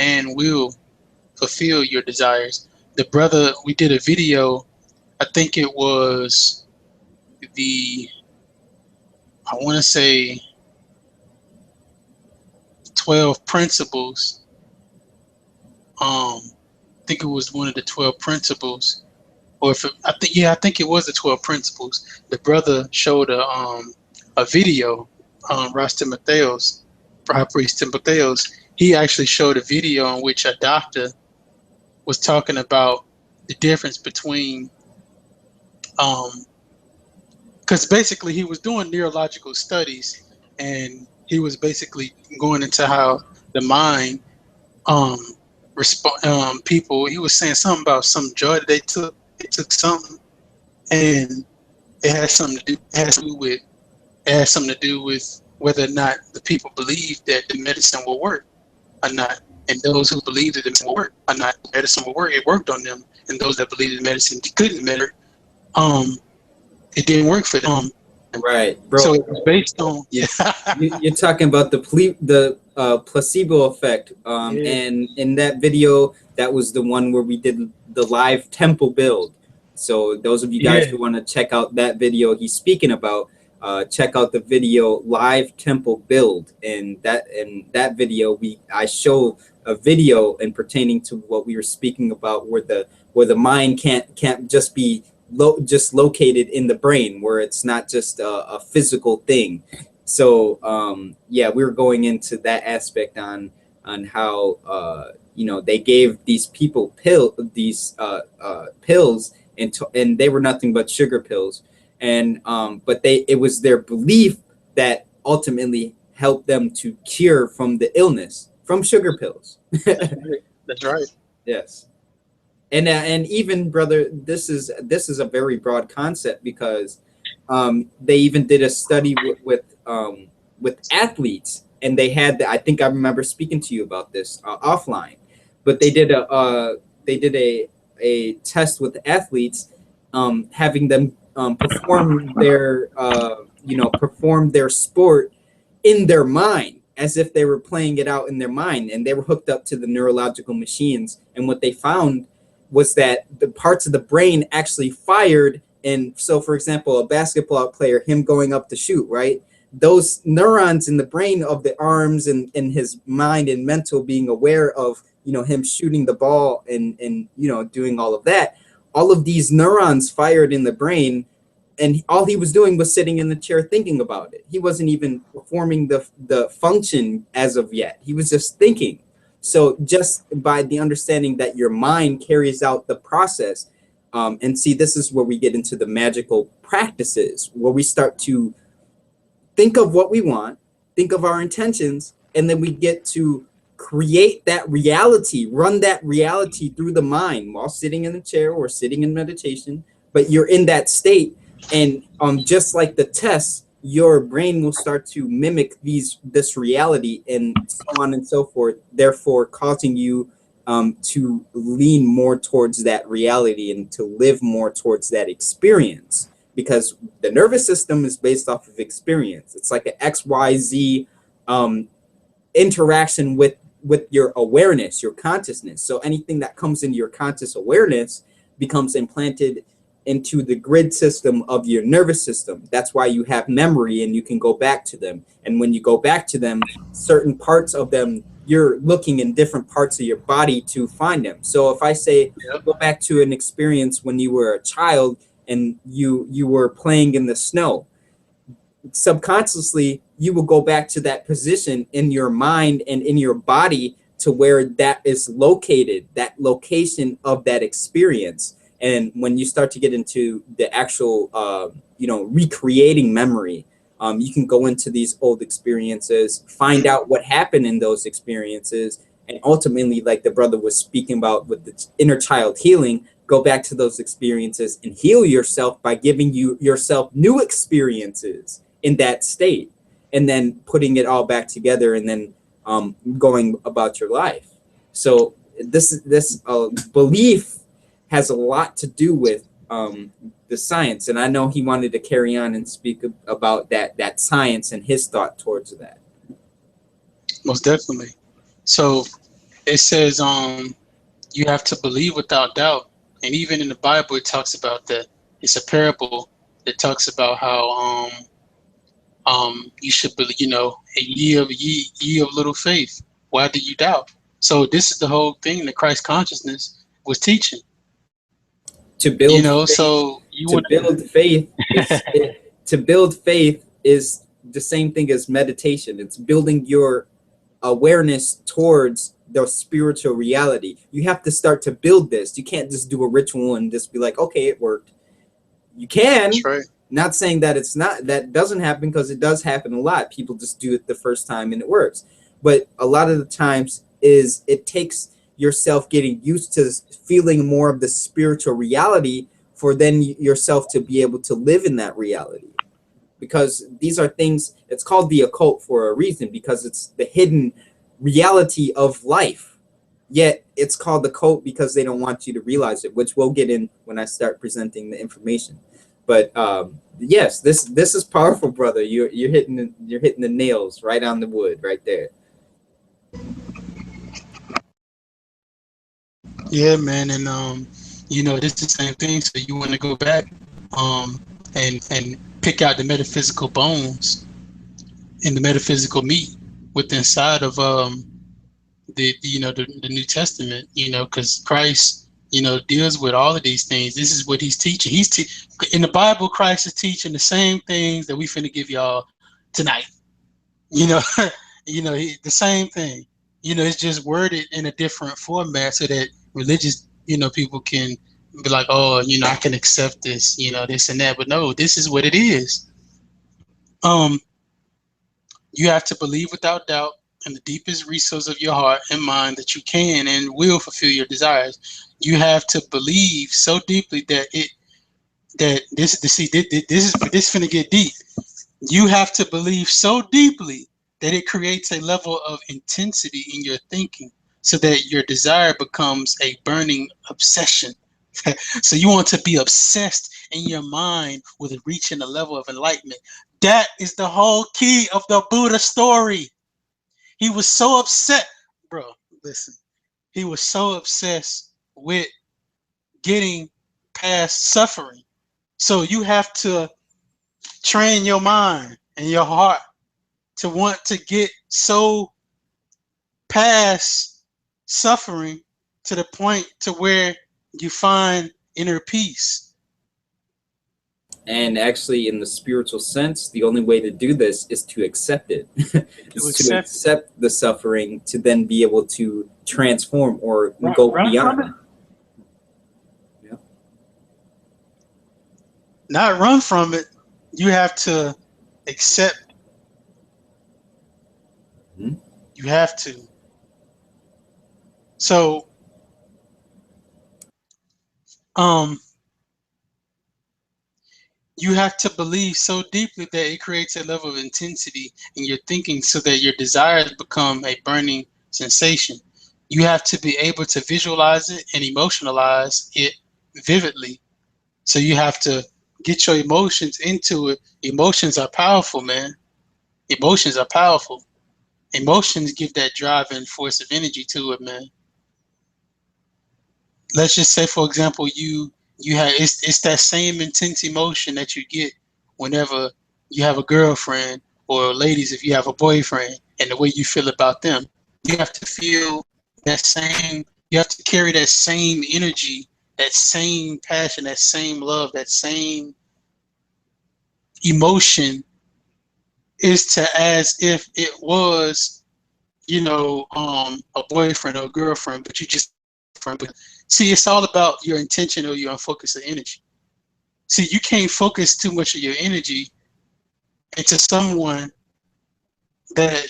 and will fulfill your desires. The brother, we did a video, I think it was I want to say 12 principles. I think it was one of the 12 principles, or I think it was the 12 principles. The brother showed a video, Ras Timotheos, High Priest Timotheos. He actually showed a video in which a doctor was talking about the difference between because basically he was doing neurological studies, and he was basically going into how the mind people. He was saying something about some drug they took. They took something, and it had something to do. It had something to do with whether or not the people believed that the medicine will work or not. And those who believed that the medicine will work or not, the medicine will work. It worked on them. And those that believed the medicine couldn't work, it didn't work for them. Right, bro. So it was based on you're talking about the placebo effect. And in that video, that was the one where we did the live temple build. So those of you guys who want to check out that video he's speaking about, check out the video live temple build. And that video I show a video and pertaining to what we were speaking about, where the mind can't just be just located in the brain, where it's not just a physical thing. So we were going into that aspect on how they gave these people pills, and they were nothing but sugar pills, and but it was their belief that ultimately helped them to cure from the illness from sugar pills. That's right. Yes. And even, brother, this is a very broad concept, because they even did a study with athletes, and they had I think I remember speaking to you about this offline, but they did a test with athletes, having them perform their sport in their mind, as if they were playing it out in their mind, and they were hooked up to the neurological machines, and what they found was that the parts of the brain actually fired. And so, for example, a basketball player, him going up to shoot, right? those neurons in the brain of the arms and his mind and mental being aware of, him shooting the ball and doing all of that, all of these neurons fired in the brain, and all he was doing was sitting in the chair thinking about it. He wasn't even performing the function as of yet. He was just thinking. So just by the understanding that your mind carries out the process, and see, this is where we get into the magical practices, where we start to think of what we want, think of our intentions, and then we get to create that reality, run that reality through the mind while sitting in the chair or sitting in meditation. But you're in that state, and just like the tests, your brain will start to mimic this reality and so on and so forth, therefore causing you to lean more towards that reality and to live more towards that experience, because the nervous system is based off of experience. It's like an XYZ interaction with your awareness, your consciousness. So anything that comes into your conscious awareness becomes implanted into the grid system of your nervous system. That's why you have memory and you can go back to them. And when you go back to them, certain parts of them, you're looking in different parts of your body to find them. So if I say, go back to an experience when you were a child and you were playing in the snow, subconsciously you will go back to that position in your mind and in your body to where that is located, that location of that experience. And when you start to get into the actual recreating memory, you can go into these old experiences, find out what happened in those experiences, and ultimately, like the brother was speaking about with the inner child healing, go back to those experiences and heal yourself by giving yourself new experiences in that state, and then putting it all back together, and then going about your life. So this belief has a lot to do with the science, and I know he wanted to carry on and speak about that science and his thought towards that. Most definitely. So it says you have to believe without doubt, and even in the Bible it talks about that. It's a parable that talks about how you should believe, ye of little faith, why do you doubt? So this is the whole thing that Christ consciousness was teaching. To build faith, so to build faith is the same thing as meditation. It's building your awareness towards the spiritual reality. You have to start to build this. You can't just do a ritual and just be like, okay, it worked. You can. That's right. Not saying that that doesn't happen, because it does happen a lot. People just do it the first time and it works. But a lot of the times it takes yourself getting used to feeling more of the spiritual reality for then yourself to be able to live in that reality. Because these are things, it's called the occult for a reason, because it's the hidden reality of life. Yet it's called the occult because they don't want you to realize it, which we'll get in when I start presenting the information. But yes, this is powerful, brother. You're hitting the nails right on the wood right there. Yeah, man, and this is the same thing. So you want to go back and pick out the metaphysical bones and the metaphysical meat within inside of the New Testament, because Christ, deals with all of these things. This is what he's teaching. In the Bible, Christ is teaching the same things that we finna give y'all tonight. The same thing. It's just worded in a different format so that religious, people can be like, oh, I can accept this, this and that. But no, this is what it is. You have to believe without doubt in the deepest resource of your heart and mind that you can and will fulfill your desires. You have to believe so deeply that this is finna get deep. You have to believe so deeply that it creates a level of intensity in your thinking so that your desire becomes a burning obsession. So you want to be obsessed in your mind with reaching a level of enlightenment. That is the whole key of the Buddha story. He was so upset, bro. Listen, he was so obsessed with getting past suffering. So you have to train your mind. and your heart to want to get so past suffering to the point to where you find inner peace. And actually, in the spiritual sense, the only way to do this is to accept it. To Is to accept it. accept the suffering to then be able to transform or go Run from beyond. it. Yeah. Not run from it. You have to accept. Mhm. You have to. So, um, you have to believe so deeply that it creates a level of intensity in your thinking so that your desires become a burning sensation. You have to be able to visualize it and emotionalize it vividly. So you have to get your emotions into it. Emotions are powerful, man. Emotions are powerful. Emotions give that driving force of energy to it, man. Let's just say, for example, you have it's that same intense emotion that you get whenever you have a girlfriend, or ladies if you have a boyfriend, and the way you feel about them. You have to feel that same. You have to carry that same energy, that same passion, that same love, that same emotion, is to as if it was, a boyfriend or a girlfriend, but you just friend. But see, it's all about your intention or your focus of energy. See, you can't focus too much of your energy into someone that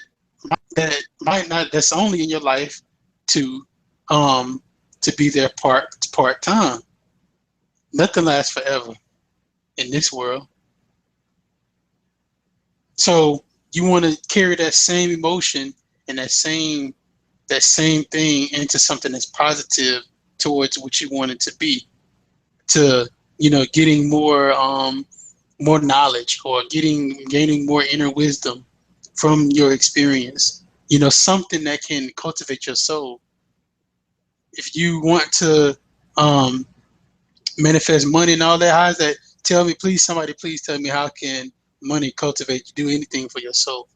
might not, that's only in your life to um to be there part time. Nothing lasts forever in this world. So you want to carry that same emotion and that same thing into something that's positive towards what you want it to be, to getting more knowledge, or gaining more inner wisdom from your experience, something that can cultivate your soul. If you want to um, manifest money and all that, how's that? Tell me, please, somebody please tell me, how can money cultivate you, do anything for your soul?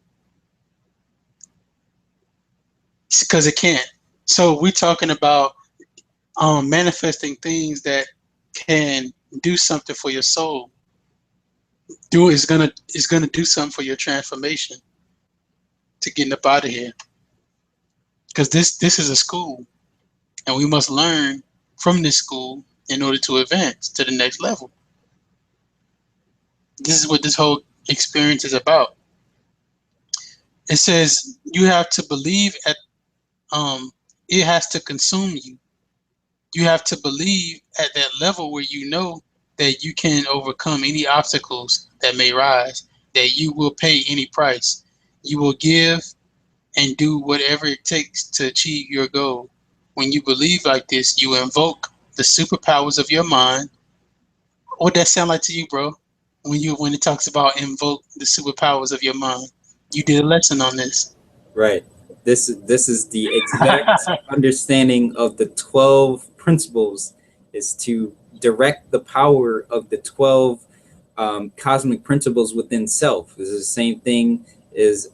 Because it can't. So we're talking about manifesting things that can do something for your soul. Is gonna do something for your transformation to getting up out of here. Because this is a school, and we must learn from this school in order to advance to the next level. This is what this whole experience is about. It says you have to believe um it has to consume you. You have to believe at that level where you know that you can overcome any obstacles that may rise, that you will pay any price. You will give and do whatever it takes to achieve your goal. When you believe like this, you invoke the superpowers of your mind. What that sound like to you, bro? When it talks about invoke the superpowers of your mind, you did a lesson on this. Right. This is the exact understanding of the 12 principles, is to direct the power of the 12 cosmic principles within self. This is the same thing as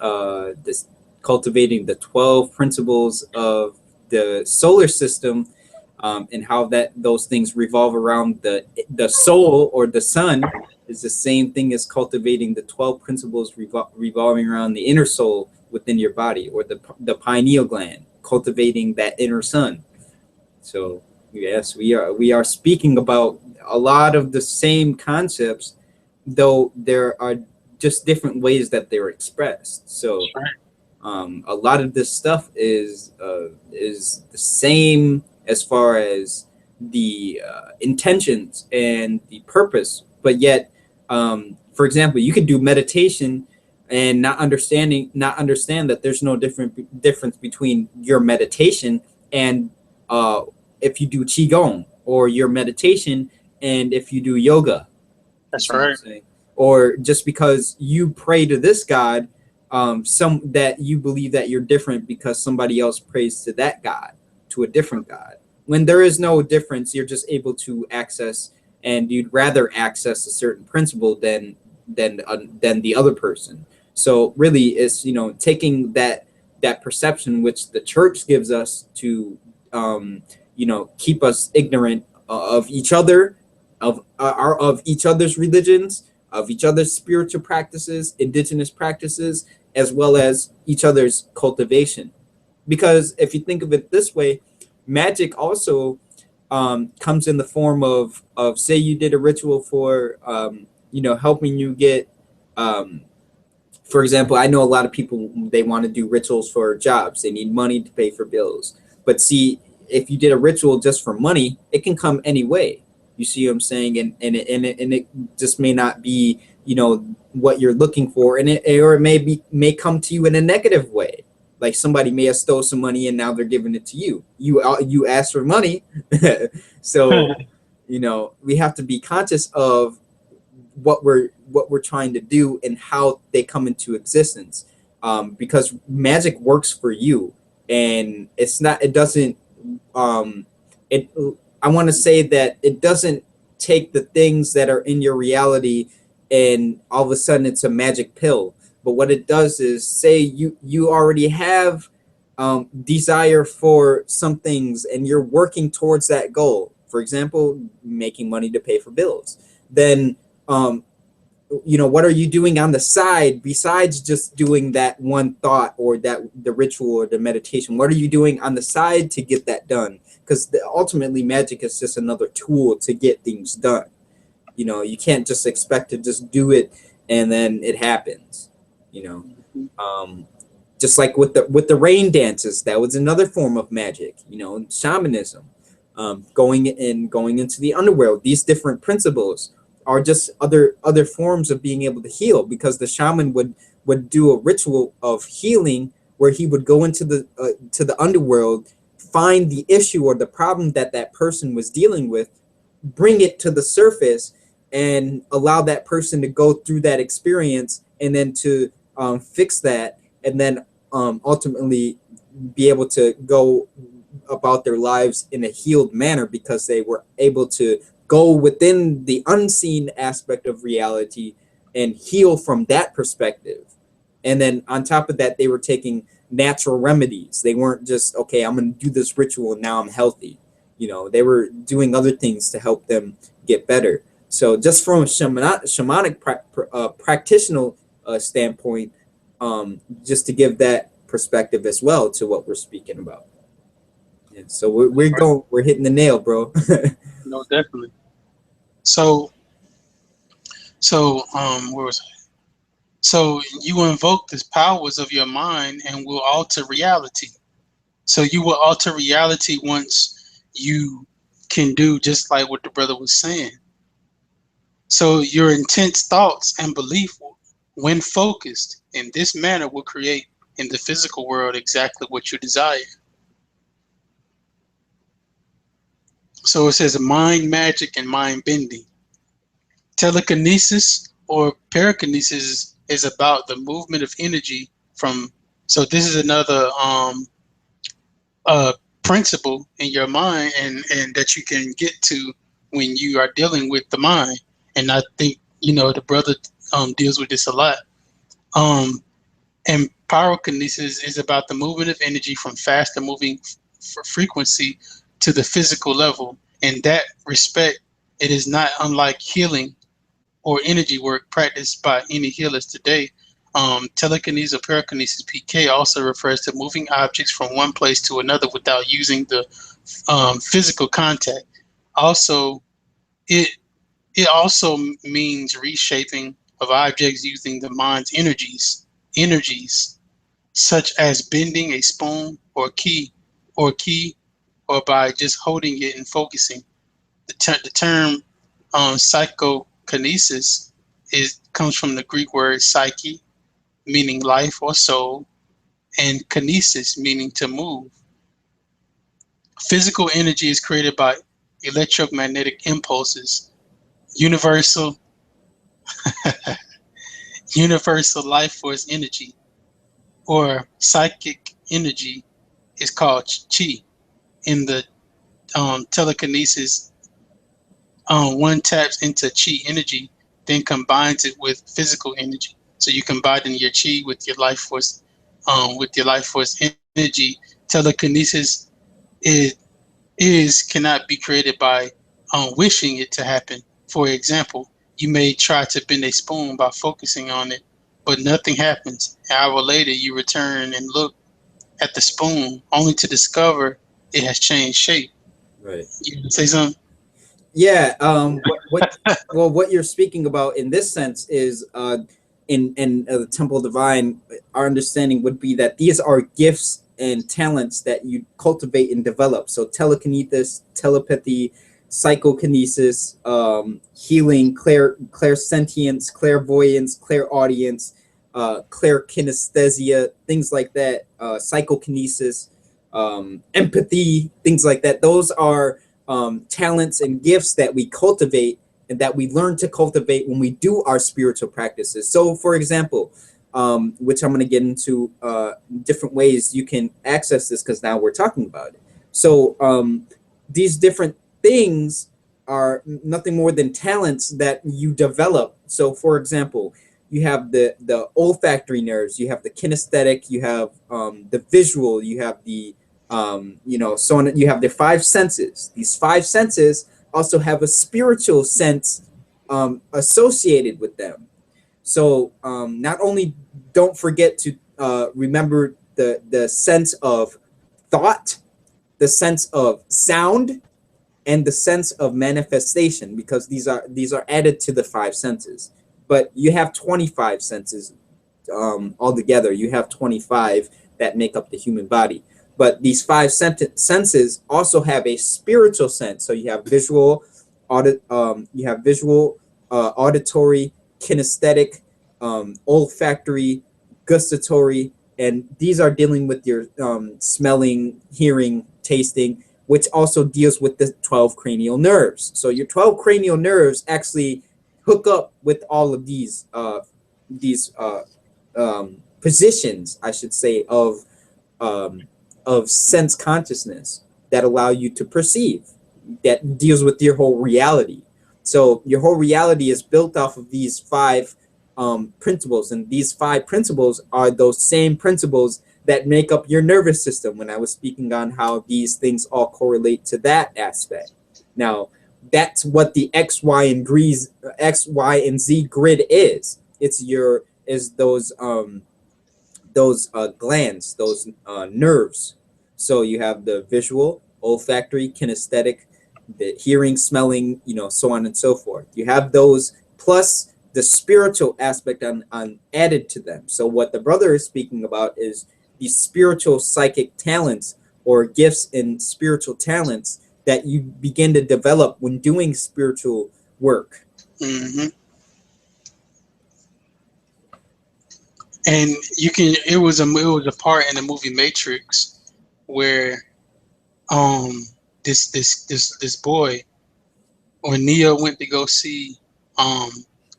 this cultivating the 12 principles of the solar system, and how that those things revolve around the soul or the sun, is the same thing as cultivating the 12 principles revolving around the inner soul within your body, or the pineal gland, cultivating that inner sun. So yes, we are speaking about a lot of the same concepts, though there are just different ways that they're expressed. So a lot of this stuff is the same as far as the intentions and the purpose, but yet, for example, you could do meditation and not understand that there's no difference between your meditation and uh, if you do qigong, or your meditation and if you do yoga. You That's see what I'm right. saying? Or just because you pray to this God, some that you believe that you're different because somebody else prays to that God, to a different God. When there is no difference, you're just able to access, and you'd rather access a certain principle than than the other person. So really, it's taking that perception which the church gives us to keep us ignorant of each other, of each other's religions, of each other's spiritual practices, indigenous practices, as well as each other's cultivation. Because if you think of it this way, magic also comes in the form of say you did a ritual for helping you get for example, I know a lot of people, they want to do rituals for jobs. They need money to pay for bills. But see, if you did a ritual just for money, it can come any way. You see what I'm saying? And it just may not be, what you're looking for, and it may come to you in a negative way. Like somebody may have stole some money and now they're giving it to you. You asked for money, so we have to be conscious of what we're trying to do and how they come into existence, because magic works for you, and it doesn't it I want to say that it doesn't take the things that are in your reality and all of a sudden it's a magic pill. But what it does is, say you already have desire for some things and you're working towards that goal, for example making money to pay for bills, then um, what are you doing on the side besides just doing that one thought or the ritual or the meditation? What are you doing on the side to get that done? Because ultimately magic is just another tool to get things done. You can't just expect to just do it and then it happens. Just like with the rain dances, that was another form of magic. Shamanism, going into the underworld. These different principles are just other forms of being able to heal, because the shaman would do a ritual of healing where he would go into the underworld, find the issue or the problem that person was dealing with, bring it to the surface, and allow that person to go through that experience, and then to fix that, and then ultimately be able to go about their lives in a healed manner, because they were able to go within the unseen aspect of reality and heal from that perspective. And then on top of that, they were taking natural remedies. They weren't just, okay, I'm going to do this ritual and now I'm healthy. They were doing other things to help them get better. So just from a shamanic practitioner standpoint, just to give that perspective as well to what we're speaking about. Yeah, so we're hitting the nail, bro. No, definitely. So where was I? So you invoke the powers of your mind and will alter reality. So you will alter reality once you can do just like what the brother was saying. So your intense thoughts and belief, when focused in this manner, will create in the physical world exactly what you desire. So it says mind magic and mind bending. Telekinesis or parakinesis is about the movement of energy from. So this is another principle in your mind, and that you can get to when you are dealing with the mind. And I think the brother deals with this a lot. And pyrokinesis is about the movement of energy from faster moving frequency to the physical level. In that respect, it is not unlike healing or energy work practiced by any healers today. Telekinesis or parakinesis (PK) also refers to moving objects from one place to another without using the physical contact. Also, it also means reshaping of objects using the mind's energies, such as bending a spoon or key, or by just holding it and focusing. The term psychokinesis comes from the Greek word psyche, meaning life or soul, and kinesis, meaning to move. Physical energy is created by electromagnetic impulses. Universal universal life force energy, or psychic energy, is called chi. In the telekinesis, one taps into chi energy then combines it with physical energy. So you combine your chi with your life force, energy. Telekinesis is cannot be created by wishing it to happen. For example, you may try to bend a spoon by focusing on it, but nothing happens. An hour later, you return and look at the spoon, only to discover it has changed shape. Right. You can say something? Yeah. What you're speaking about in this sense is in the Temple Divine. Our understanding would be that these are gifts and talents that you cultivate and develop. So telekinesis, telepathy, psychokinesis, healing, clairsentience, clairvoyance, clairaudience, clairkinesthesia, things like that, psychokinesis, empathy, things like that. Those are talents and gifts that we cultivate and that we learn to cultivate when we do our spiritual practices. So, for example, which I'm going to get into different ways you can access this because now we're talking about it. So, these different things are nothing more than talents that you develop. So, for example, you have the olfactory nerves, you have the kinesthetic, you have the visual, you have the so on. You have the five senses. These five senses also have a spiritual sense associated with them. So not only don't forget to remember the sense of thought, the sense of sound, and the sense of manifestation, because these are added to the five senses. But you have 25 senses altogether. You have 25 that make up the human body. But these five senses also have a spiritual sense. So you have visual, auditory, kinesthetic, olfactory, gustatory, and these are dealing with your smelling, hearing, tasting, which also deals with the 12 cranial nerves. So your 12 cranial nerves actually hook up with all of these positions, I should say, um, of sense consciousness that allow you to perceive, that deals with your whole reality. So your whole reality is built off of these five principles, and these five principles are those same principles that make up your nervous system. When I was speaking on how these things all correlate to that aspect, now that's what the X, Y, and Z grid is. It's your is those glands, those nerves. So you have the visual, olfactory, kinesthetic, the hearing, smelling, so on and so forth. You have those plus the spiritual aspect on added to them. So what the brother is speaking about is these spiritual psychic talents or gifts and spiritual talents that you begin to develop when doing spiritual work. Hmm. And you can. It was a part in the movie Matrix where this boy, when Neo went to go see um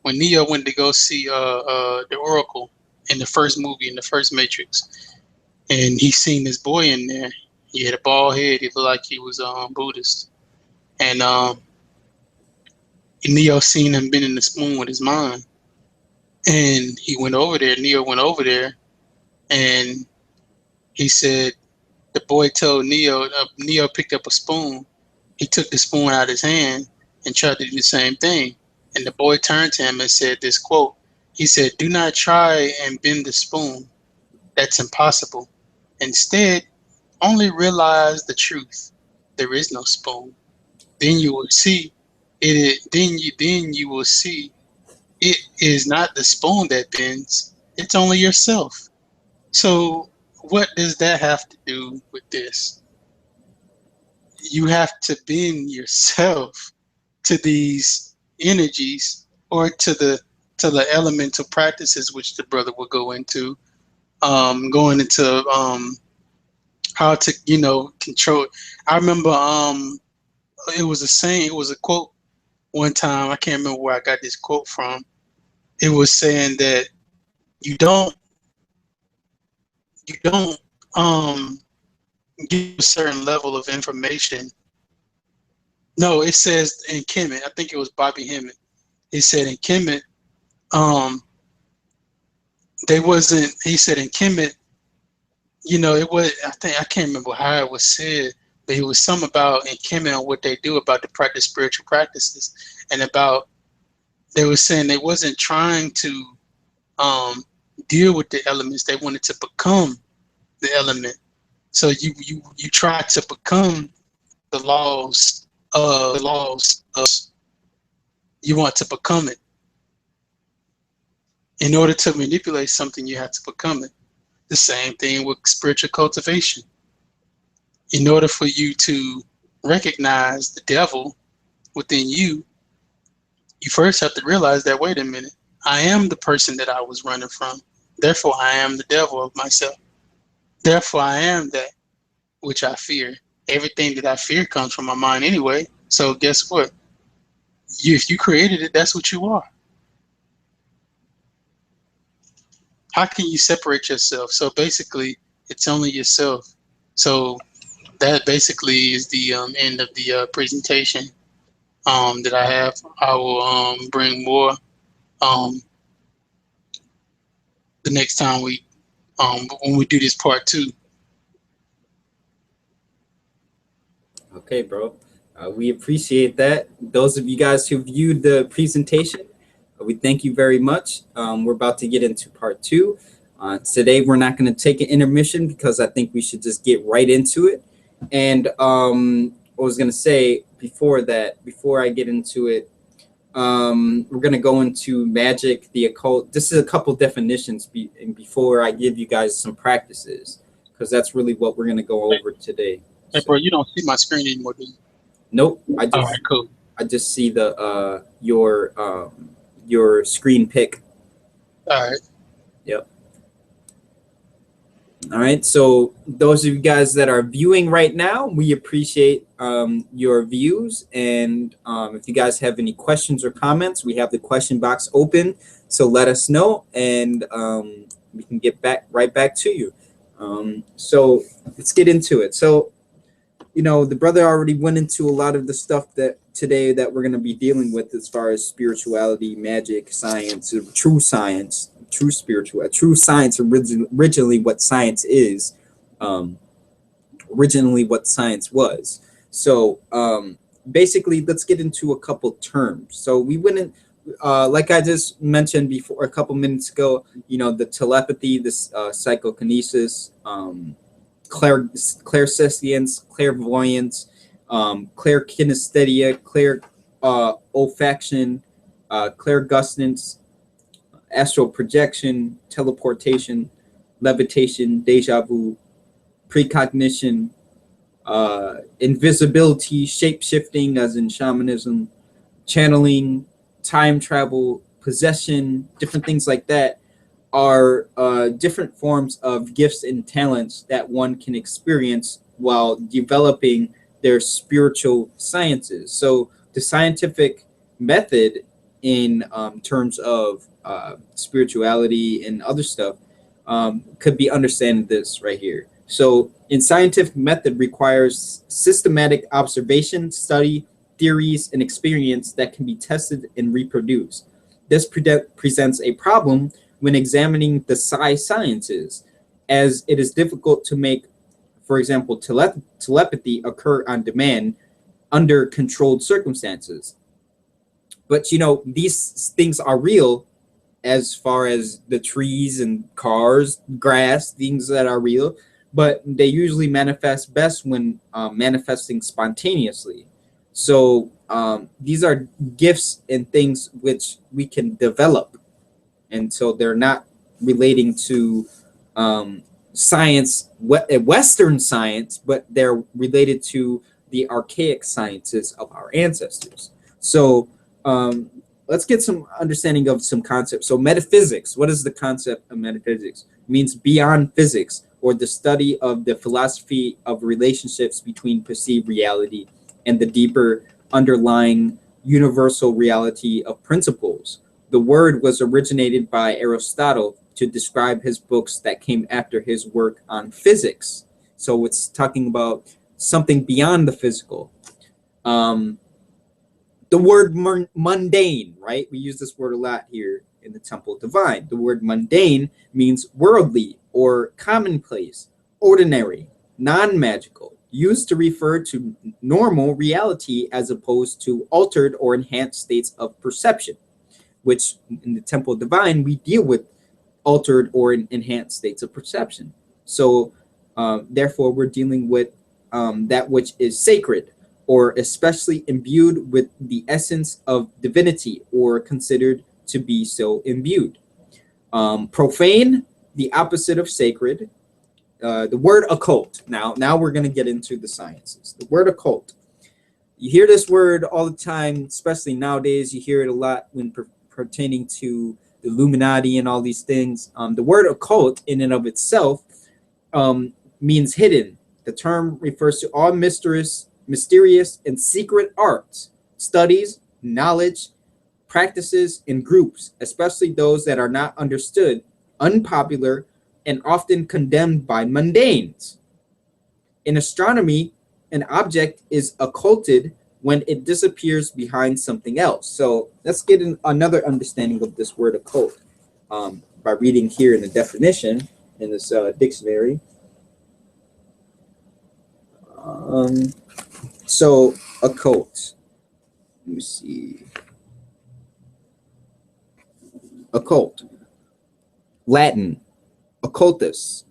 the Oracle in the first movie, in the first Matrix, and he seen this boy in there. He had a bald head. He looked like he was Buddhist, and Neo seen him bending the spoon with his mind, and he went over there. Neo went over there, and he said the boy told Neo. Neo picked up a spoon. He took the spoon out of his hand and tried to do the same thing. And the boy turned to him and said this quote. He said, "Do not try and bend the spoon. That's impossible. Instead, only realize the truth. There is no spoon. Then you will see it. Then you will see it is not the spoon that bends. It's only yourself." So what does that have to do with this? You have to bend yourself to these energies, or to the elemental practices, which the brother will go into, going into how to control. I remember it was a saying, it was a quote one time. I can't remember where I got this quote from. It was saying that you don't give a certain level of information. No, it says in Kemet, I think it was Bobby Hemmett. He said in Kemet, they wasn't. He said in Kemet, it was. I can't remember how it was said, but it was something about in Kemet and what they do about the practice spiritual practices, and about they were saying they wasn't trying to deal with the elements. They wanted to become the element. So you try to become the laws of you want to become it. In order to manipulate something, you have to become it. The same thing with spiritual cultivation. In order for you to recognize the devil within you, you first have to realize that, wait a minute, I am the person that I was running from. Therefore, I am the devil of myself. Therefore, I am that which I fear. Everything that I fear comes from my mind anyway. So guess what? If you created it, that's what you are. How can you separate yourself? So basically, it's only yourself. So that basically is the end of the presentation that I have. I will bring more the next time when we do this part 2. Okay, bro. We appreciate that. Those of you guys who viewed the presentation, we thank you very much. We're about to get into part 2. Today, we're not going to take an intermission because I think we should just get right into it. And I was going to say before I get into it, we're going to go into magic, the occult. This is a couple definitions before I give you guys some practices, because that's really what we're going to go over today. Hey, bro, you don't see my screen anymore, do you? Nope. All right, cool. I just see the your screen pick. All right. Yep. All right. So those of you guys that are viewing right now, we appreciate your views. And if you guys have any questions or comments, we have the question box open. So let us know, and we can get right back to you. So let's get into it. So, the brother already went into a lot of the stuff that today that we're going to be dealing with as far as spirituality, magic, science, true science, true true science, originally what science is, originally what science was. So basically, let's get into a couple terms. So we went in, like I just mentioned before a couple minutes ago, the telepathy, this psychokinesis, clairsentience, clairvoyance, clairkinesthesia, olfaction, clairgustance, astral projection, teleportation, levitation, deja vu, precognition, invisibility, shape-shifting, as in shamanism, channeling, time travel, possession, different things like that are different forms of gifts and talents that one can experience while developing their spiritual sciences. So the scientific method in terms of spirituality and other stuff could be understanding this right here. So in scientific method requires systematic observation, study, theories, and experience that can be tested and reproduced. This presents a problem when examining the sciences, as it is difficult to make, for example, telepathy occur on demand under controlled circumstances. But these things are real as far as the trees and cars, grass, things that are real, but they usually manifest best when manifesting spontaneously. So these are gifts and things which we can develop. And so they're not relating to science, Western science, but they're related to the archaic sciences of our ancestors. So let's get some understanding of some concepts. So metaphysics, what is the concept of metaphysics? It means beyond physics, or the study of the philosophy of relationships between perceived reality and the deeper underlying universal reality of principles. The word was originated by Aristotle to describe his books that came after his work on physics. So it's talking about something beyond the physical. The word mundane, right? We use this word a lot here in the Temple Divine. The word mundane means worldly or commonplace, ordinary, non-magical, used to refer to normal reality as opposed to altered or enhanced states of perception, which in the Temple Divine, we deal with altered or enhanced states of perception. So therefore, we're dealing with that which is sacred or especially imbued with the essence of divinity or considered to be so imbued. Profane, the opposite of sacred. The word occult. Now we're going to get into the sciences. The word occult. You hear this word all the time, especially nowadays. You hear it a lot when pertaining to the Illuminati and all these things. The word occult in and of itself means hidden. The term refers to all mysterious and secret arts, studies, knowledge, practices, and groups, especially those that are not understood, unpopular, and often condemned by mundanes. In astronomy, an object is occulted when it disappears behind something else. So let's get another understanding of this word occult by reading here in the definition in this dictionary. So occult. Let me see. Occult. Latin. Occultus.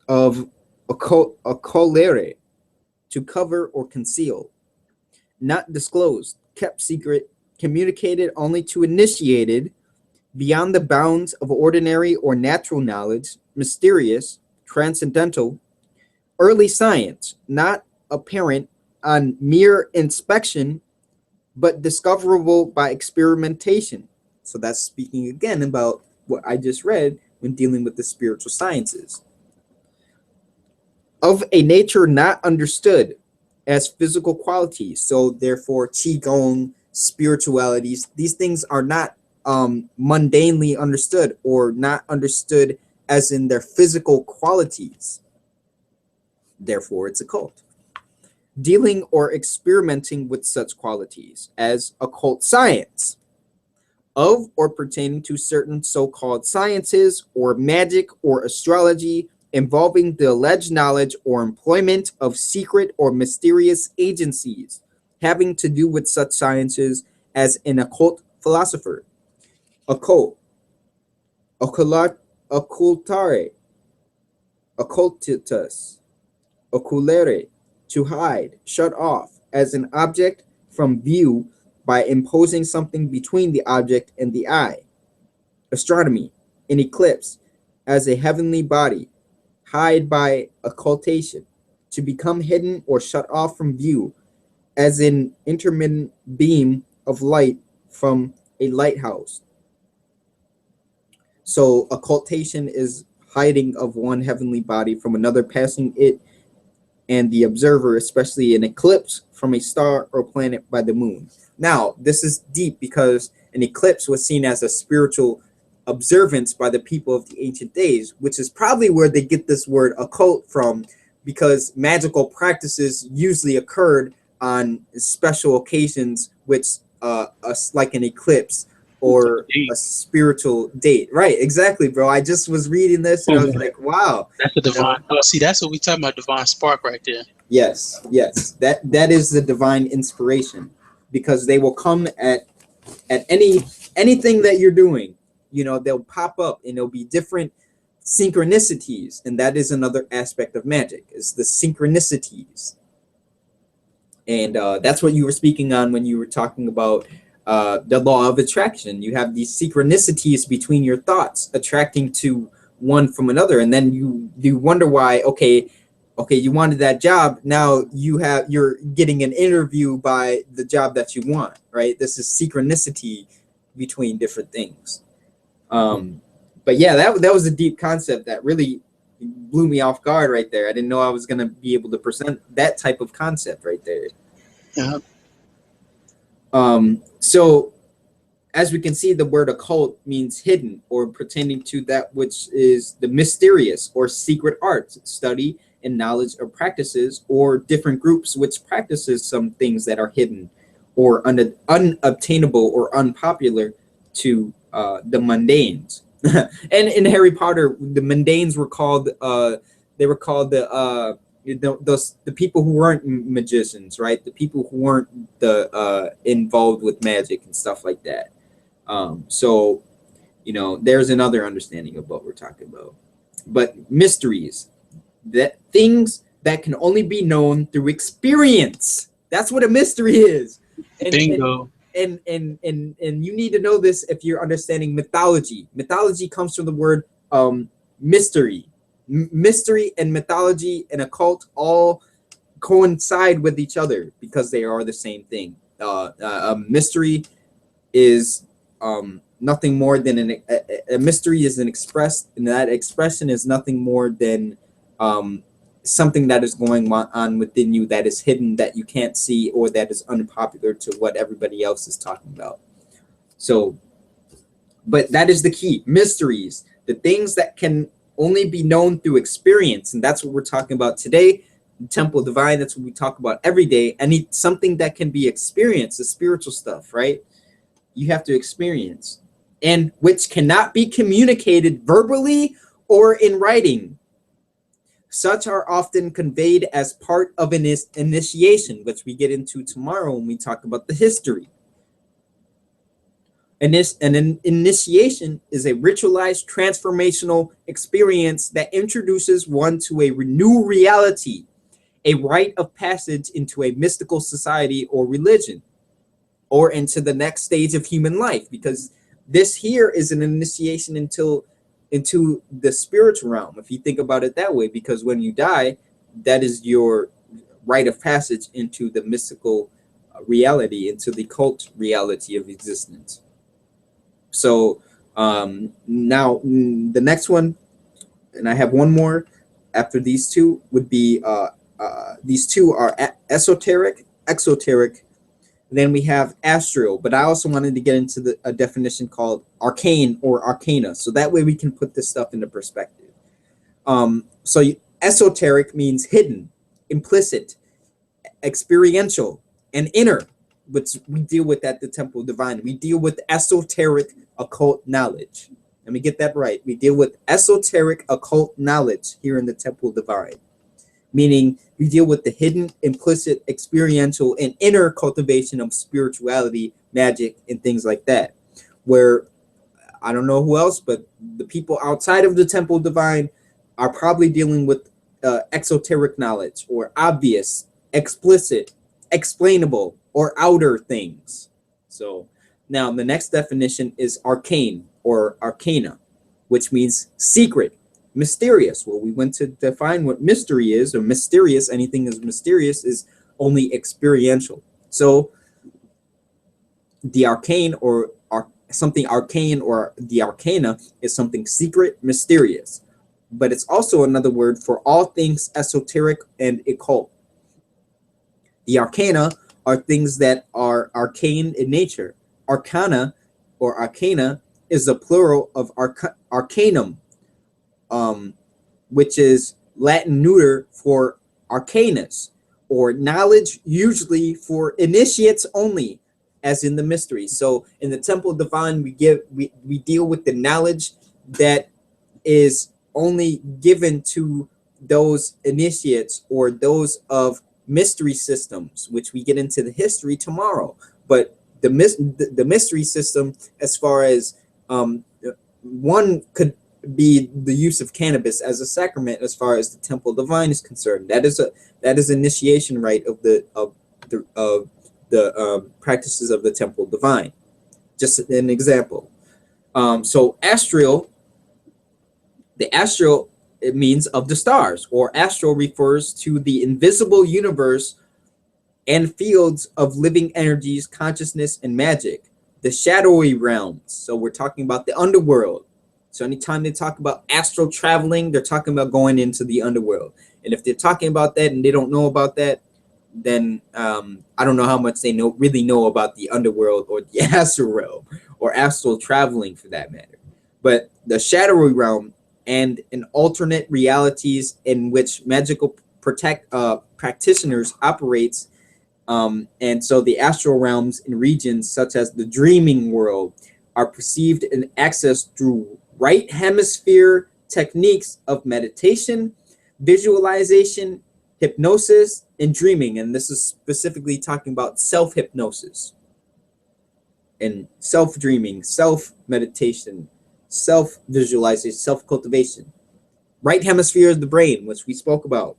Of occulere, to cover or conceal. Not disclosed, kept secret, communicated only to initiated, beyond the bounds of ordinary or natural knowledge, mysterious, transcendental. Early science, not apparent on mere inspection, but discoverable by experimentation. So that's speaking again about what I just read when dealing with the spiritual sciences. Of a nature not understood as physical qualities. So therefore, qigong, spiritualities, these things are not mundanely understood or not understood as in their physical qualities. Therefore, it's occult. Dealing or experimenting with such qualities as occult science. Of or pertaining to certain so-called sciences or magic or astrology involving the alleged knowledge or employment of secret or mysterious agencies having to do with such sciences as an occult philosopher. Occult. Occultare. Occultus. Occulere, to hide, shut off, as an object from view by imposing something between the object and the eye. Astronomy, an eclipse, as a heavenly body, hide by occultation, to become hidden or shut off from view, as an intermittent beam of light from a lighthouse. So occultation is hiding of one heavenly body from another, passing it and the observer, especially an eclipse from a star or planet by the moon. Now, this is deep because an eclipse was seen as a spiritual observance by the people of the ancient days, which is probably where they get this word occult from, because magical practices usually occurred on special occasions, which like an eclipse or a spiritual date. Right, exactly, bro. I just was reading this and I was like, wow. That's the divine. See, that's what we talking about, divine spark right there. Yes. That is the divine inspiration, because they will come at anything that you're doing. You know, they'll pop up and there'll be different synchronicities, and that is another aspect of magic, is the synchronicities. And that's what you were speaking on when you were talking about the law of attraction. You have these synchronicities between your thoughts attracting to one from another, and then you wonder why. Okay, you wanted that job, now you're getting an interview by the job that you want, right? This is synchronicity between different things. But yeah, that was a deep concept that really blew me off guard right there. I didn't know I was going to be able to present that type of concept right there. Yeah. So as we can see, the word occult means hidden or pertaining to that which is the mysterious or secret arts, study and knowledge or practices, or different groups which practices some things that are hidden or unobtainable or unpopular to the mundanes. And in Harry Potter, the mundanes were called they were called the people who weren't magicians, right? The people who weren't involved with magic and stuff like that. So there's another understanding of what we're talking about. But mysteries, that things that can only be known through experience. That's what a mystery is. Bingo. And you need to know this if you're understanding mythology. Mythology comes from the word mystery. Mystery and mythology and occult all coincide with each other because they are the same thing. A mystery is nothing more than a mystery is and that expression is nothing more than something that is going on within you that is hidden, that you can't see, or that is unpopular to what everybody else is talking about. So, but that is the key. Mysteries, the things that can only be known through experience, and that's what we're talking about today. Temple Divine, that's what we talk about every day. Something that can be experienced, the spiritual stuff, right? You have to experience, and which cannot be communicated verbally or in writing. Such are often conveyed as part of an initiation, which we get into tomorrow when we talk about the history. An initiation is a ritualized transformational experience that introduces one to a new reality, a rite of passage into a mystical society or religion, or into the next stage of human life, because this here is an initiation into the spiritual realm, if you think about it that way, because when you die, that is your rite of passage into the mystical reality, into the cult reality of existence. So now the next one, and I have one more after these two, would be these two are esoteric, exoteric. Then we have astral, but I also wanted to get into a definition called arcane or arcana, so that way we can put this stuff into perspective. So esoteric means hidden, implicit, experiential, and inner, which we deal with at the Temple Divine. We deal with esoteric occult knowledge. Let me get that right. We deal with esoteric occult knowledge here in the Temple Divine, meaning we deal with the hidden, implicit, experiential, and inner cultivation of spirituality, magic, and things like that. Where I don't know who else, but the people outside of the Temple Divine are probably dealing with exoteric knowledge, or obvious, explicit, explainable, or outer things. So now the next definition is arcane or arcana, which means secret, mysterious. Well, we went to define what mystery is, or mysterious. Anything is mysterious is only experiential. So the arcane or something arcane or the arcana is something secret, mysterious. But it's also another word for all things esoteric and occult. The arcana are things that are arcane in nature. Arcana or arcana is the plural of arcanum, which is Latin neuter for arcanus, or knowledge, usually for initiates only, as in the mystery. So in the Temple Divine, we deal with the knowledge that is only given to those initiates or those of mystery systems, which we get into the history tomorrow. But the mystery system, as far as one could be the use of cannabis as a sacrament, as far as the Temple Divine is concerned. That is initiation rite of the practices of the Temple Divine. Just an example. So astral, the astral, it means of the stars, or astral refers to the invisible universe and fields of living energies, consciousness, and magic. The shadowy realms. So we're talking about the underworld. So anytime they talk about astral traveling, they're talking about going into the underworld. And if they're talking about that and they don't know about that, then I don't know how much they really know about the underworld or the astral realm, or astral traveling for that matter. But the shadowy realm and in alternate realities in which magical practitioners operates And so the astral realms in regions such as the dreaming world are perceived and accessed through right hemisphere techniques of meditation, visualization, hypnosis, and dreaming. And this is specifically talking about self-hypnosis and self-dreaming, self-meditation, self-visualization, self-cultivation. Right hemisphere of the brain, which we spoke about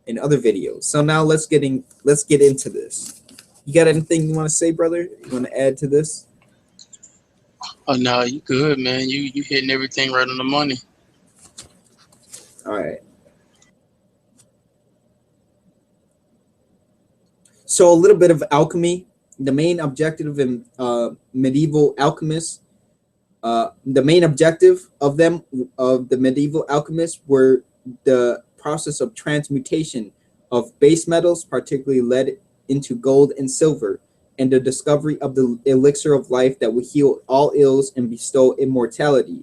in other videos. So now let's get into this. You got anything you want to say, brother? You want to add to this? Oh no, you good, man. You hitting everything right on the money. All right. So a little bit of alchemy. The main objective in medieval alchemists, the main objective of the medieval alchemists were the process of transmutation of base metals, particularly lead, into gold and silver, and the discovery of the elixir of life that would heal all ills and bestow immortality.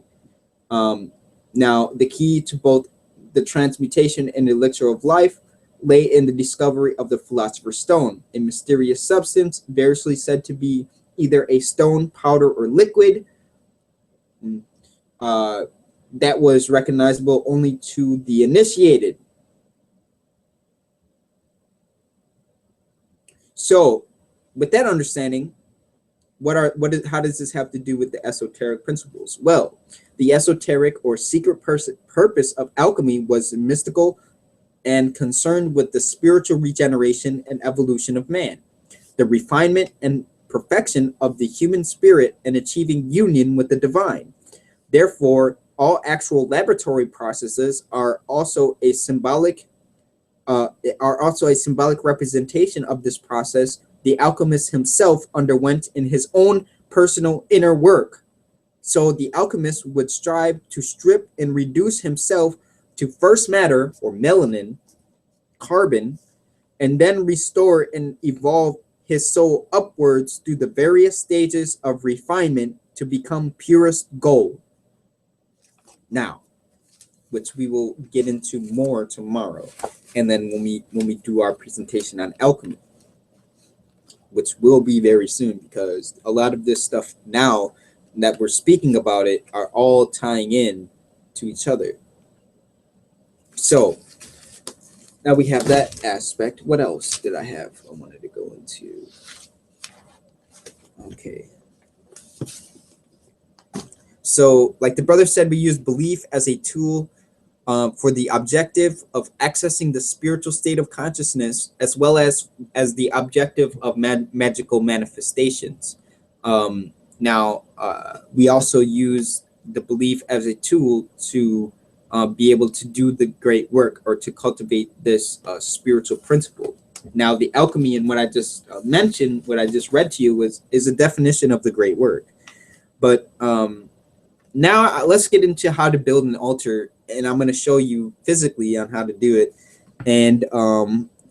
Now, the key to both the transmutation and elixir of life lay in the discovery of the philosopher's stone, a mysterious substance variously said to be either a stone, powder, or liquid that was recognizable only to the initiated. So, with that understanding, how does this have to do with the esoteric principles? Well, the esoteric or secret purpose of alchemy was mystical and concerned with the spiritual regeneration and evolution of man, the refinement and perfection of the human spirit, and achieving union with the divine. Therefore, all actual laboratory processes are also a symbolic representation of this process the alchemist himself underwent in his own personal inner work. So the alchemist would strive to strip and reduce himself to first matter, or melanin, carbon, and then restore and evolve his soul upwards through the various stages of refinement to become purest gold. Now, which we will get into more tomorrow, and then when we do our presentation on alchemy, which will be very soon, because a lot of this stuff now that we're speaking about it are all tying in to each other. So now we have that aspect. What else did I have I wanted to go into? Okay. So like the brother said, we use belief as a tool for the objective of accessing the spiritual state of consciousness, as well as the objective of magical manifestations. Now, we also use the belief as a tool to be able to do the great work, or to cultivate this spiritual principle. Now, the alchemy and what I just mentioned, what I just read to you, is a definition of the great work. But now let's get into how to build an altar, and I'm going to show you physically on how to do it and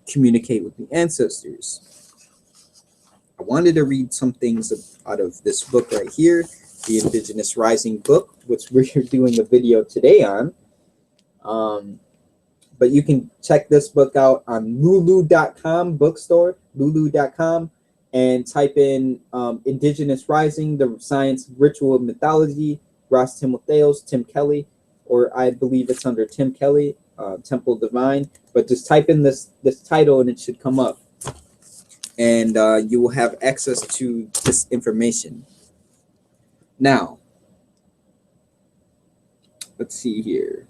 communicate with the ancestors. I wanted to read some things out of this book right here, the Indigenous Rising book, which we're doing a video today on. But you can check this book out on lulu.com, bookstore, lulu.com, and type in Indigenous Rising, the Science, Ritual, and Mythology, Ross Timotheos, Tim Kelly, or I believe it's under Tim Kelly, Temple Divine. But just type in this title and it should come up, and you will have access to this information. Now, let's see here.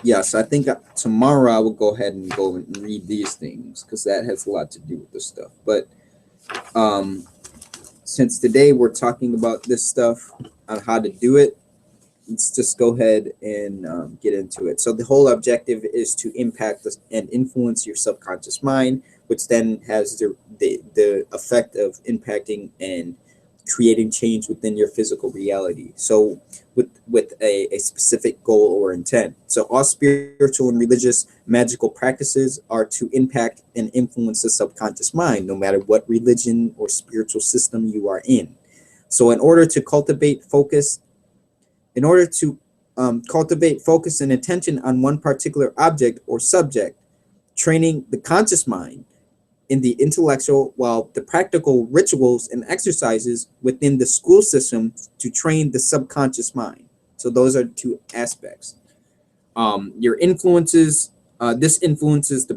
Yes, I think tomorrow I will go ahead and go and read these things, because that has a lot to do with this stuff. But since today we're talking about this stuff on how to do it, let's just go ahead and get into it. So the whole objective is to impact and influence your subconscious mind, which then has the effect of impacting and creating change within your physical reality. So with a specific goal or intent. So all spiritual and religious magical practices are to impact and influence the subconscious mind, no matter what religion or spiritual system you are in. So in order to cultivate focus and attention on one particular object or subject, training the conscious mind in the intellectual, while the practical rituals and exercises within the school system to train the subconscious mind. So those are two aspects. Your influences, this influences the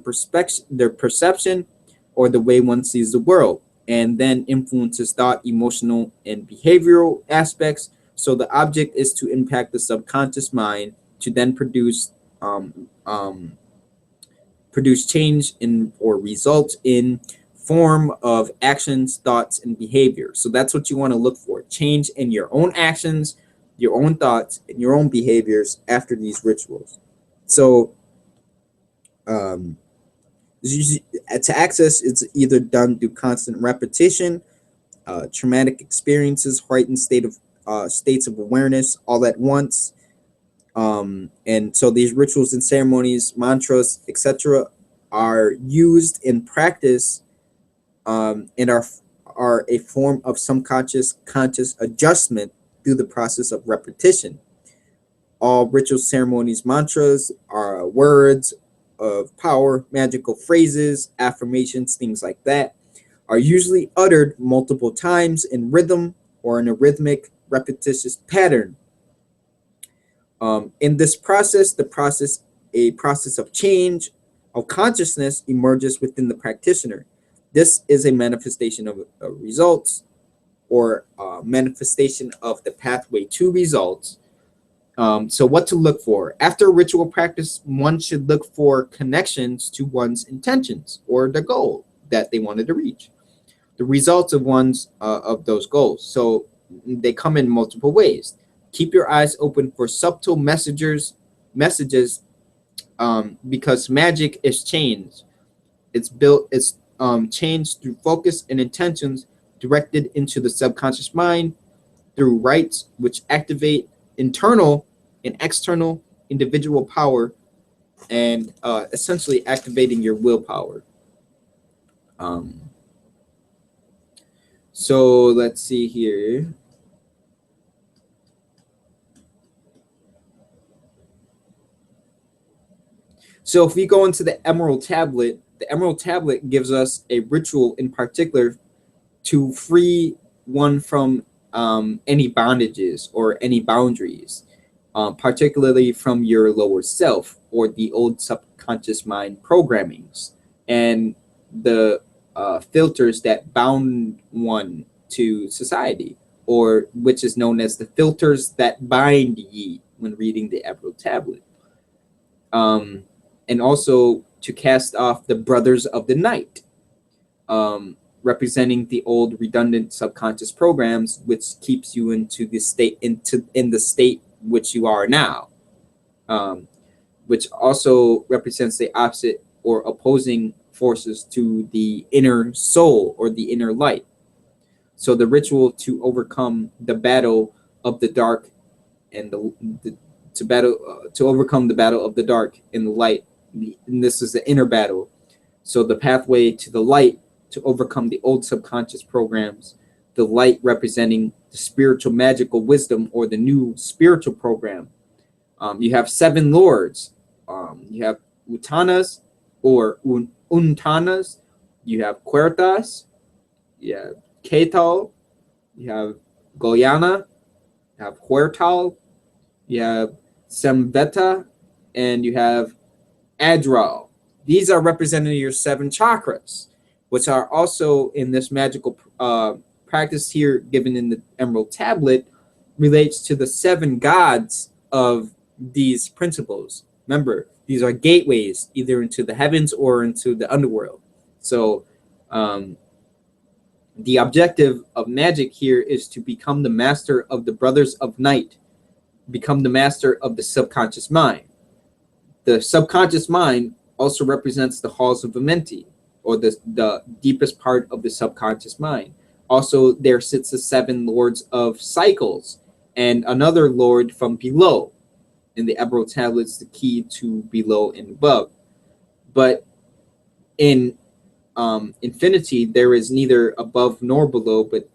perception or the way one sees the world, and then influences thought, emotional, and behavioral aspects. So the object is to impact the subconscious mind to then um, um, produce change in or result in form of actions, thoughts, and behavior. So that's what you want to look for: change in your own actions, your own thoughts, and your own behaviors after these rituals. So um, to access, it's either done through constant repetition, traumatic experiences, heightened states of awareness all at once. And so these rituals and ceremonies, mantras, etc., are used in practice, and are a form of some conscious adjustment through the process of repetition. All ritual ceremonies, mantras are words of power, magical phrases, affirmations, things like that, are usually uttered multiple times in rhythm or in a rhythmic, repetitious pattern. In this process, a process of change of consciousness emerges within the practitioner. This is a manifestation of results, or manifestation of the pathway to results. So what to look for? After ritual practice, one should look for connections to one's intentions or the goal that they wanted to reach, the results of of those goals. So they come in multiple ways. Keep your eyes open for subtle messages, because magic is changed. It's changed through focus and intentions directed into the subconscious mind through rites which activate internal and external individual power, and essentially activating your willpower. Um, so let's see here. So if we go into the Emerald Tablet gives us a ritual in particular to free one from any bondages or any boundaries, particularly from your lower self or the old subconscious mind programmings and the filters that bound one to society, or which is known as the filters that bind ye when reading the Emerald Tablet. Um, and also to cast off the brothers of the night, representing the old redundant subconscious programs, which keeps you in the state which you are now, um, which also represents the opposite or opposing forces to the inner soul or the inner light. So the ritual to overcome the battle of the dark and the to overcome the battle of the dark and the light. And this is the inner battle. So the pathway to the light to overcome the old subconscious programs, the light representing the spiritual magical wisdom or the new spiritual program. You have seven lords. You have Utanas or Untanas. You have Puertas. You have Ketal. You have Goyana. You have Huertal. You have Semveta. And you have Adral. These are representing your seven chakras, which are also in this magical practice here given in the Emerald Tablet, relates to the seven gods of these principles. Remember, these are gateways either into the heavens or into the underworld. So um, the objective of magic here is to become the master of the brothers of night, become the master of the subconscious mind. The subconscious mind also represents the halls of Amenti, or the deepest part of the subconscious mind. Also, there sits the seven lords of cycles and another lord from below. In the Emerald Tablets, the key to below and above. But in infinity, there is neither above nor below, but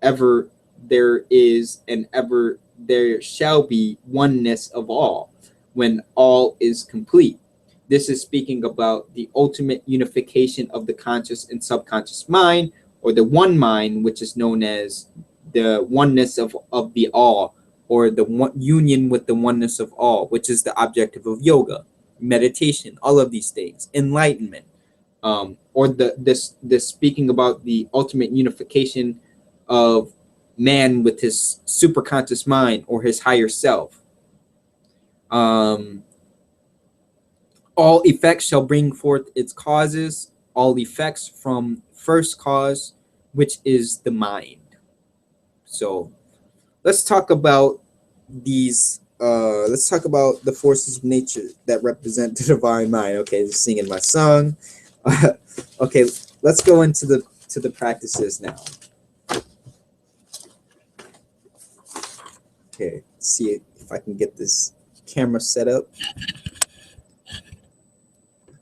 ever there is and ever there shall be oneness of all when all is complete. This is speaking about the ultimate unification of the conscious and subconscious mind, or the one mind, which is known as the oneness of the all, or the one union with the oneness of all, which is the objective of yoga, meditation, all of these things, enlightenment, or this speaking about the ultimate unification of man with his superconscious mind or his higher self. All effects shall bring forth its causes, all effects from first cause, which is the mind. So let's talk about these. Let's talk about the forces of nature that represent the divine mind. Okay, just singing my song. Okay, let's go into the practices now. Okay, see if I can get this camera set up.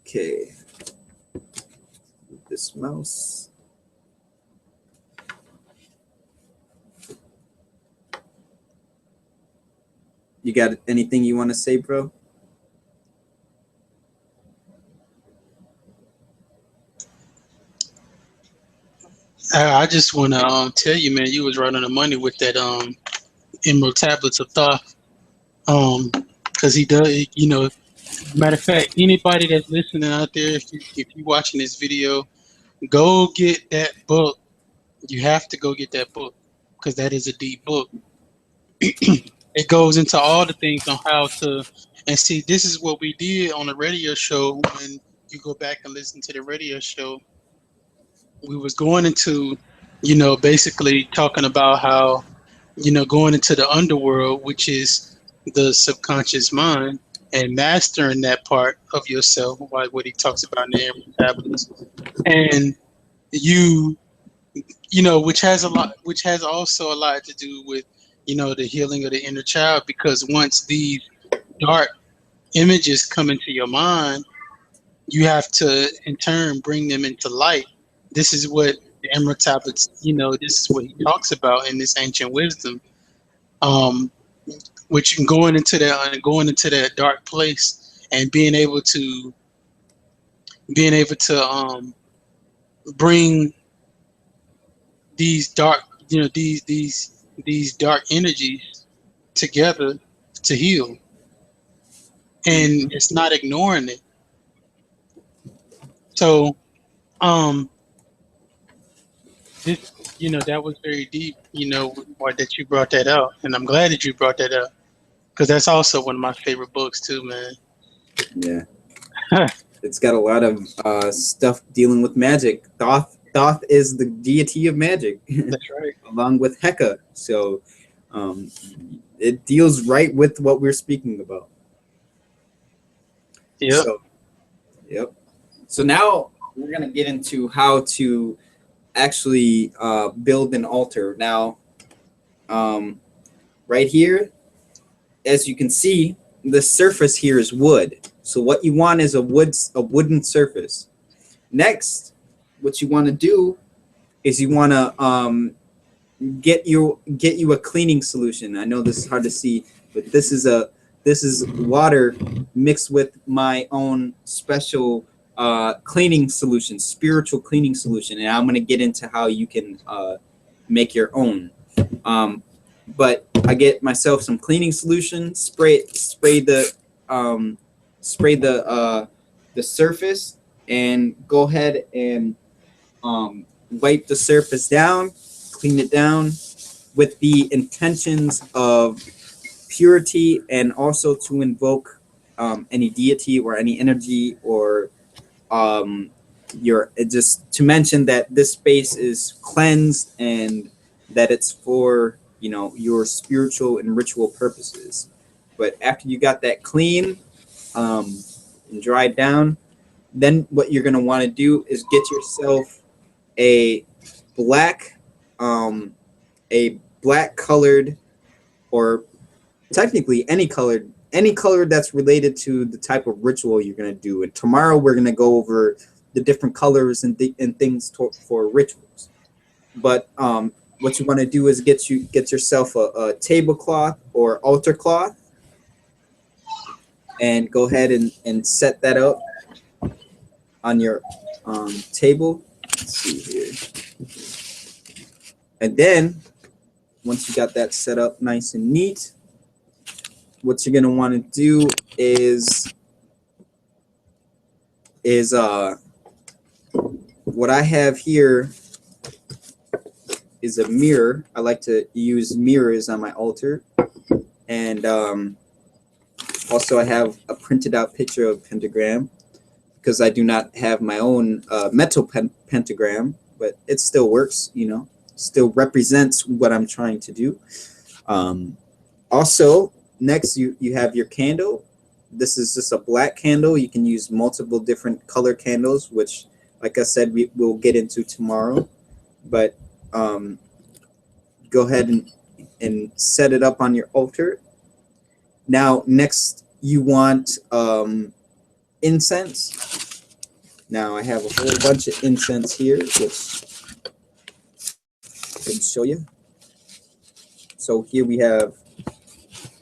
Okay, this mouse. You got anything you want to say, bro? I just want to tell you, man, you was right on the money with that Emerald Tablets of Thought. Because he does, you know. Matter of fact, anybody that's listening out there, if you're watching this video, go get that book. You have to go get that book because that is a deep book. It goes into all the things on how to, and see, this is what we did on the radio show. When you go back and listen to the radio show, we was going into, basically talking about how, going into the underworld, which is the subconscious mind, and mastering that part of yourself, like what he talks about in the Emerald Tablets, and you, which has also a lot to do with, the healing of the inner child, because once these dark images come into your mind, you have to in turn bring them into light. This is what the Emerald Tablets, this is what he talks about in this ancient wisdom. Which going into that dark place and being able to bring these dark, these dark energies together to heal, and it's not ignoring it. So this, that was very deep, or that you brought that out, and I'm glad that you brought that up, because that's also one of my favorite books too, man. Yeah. It's got a lot of stuff dealing with magic. Thoth is the deity of magic. That's right. Along with Heka. So it deals right with what we're speaking about. Yep. Yep. So now we're going to get into how to actually build an altar. Now, right here, as you can see, the surface here is wood. So what you want is a wooden surface. Next, what you want to do is you want to get you a cleaning solution. I know this is hard to see, but this is water mixed with my own special cleaning solution, spiritual cleaning solution, and I'm going to get into how you can make your own. But I get myself some cleaning solution, spray the surface, and go ahead and wipe the surface down, clean it down with the intentions of purity, and also to invoke any deity or any energy, or just to mention that this space is cleansed and that it's for your spiritual and ritual purposes. But after you got that clean and dried down, then what you're going to want to do is get yourself a black colored, or technically any color that's related to the type of ritual you're going to do. And tomorrow we're going to go over the different colors and things for rituals. But what you want to do is get yourself a tablecloth or altar cloth, and go ahead and set that up on your table. Let's see here. And then once you got that set up nice and neat, what you're gonna want to do is what I have here is a mirror. I like to use mirrors on my altar, and also I have a printed out picture of pentagram because I do not have my own metal pentagram, but it still works, you know, still represents what I'm trying to do. Also, next you have your candle. This is just a black candle. You can use multiple different color candles, which, like I said, we will get into tomorrow. But go ahead and set it up on your altar. Now, next you want incense. Now I have a whole bunch of incense here, which I can show you. So here we have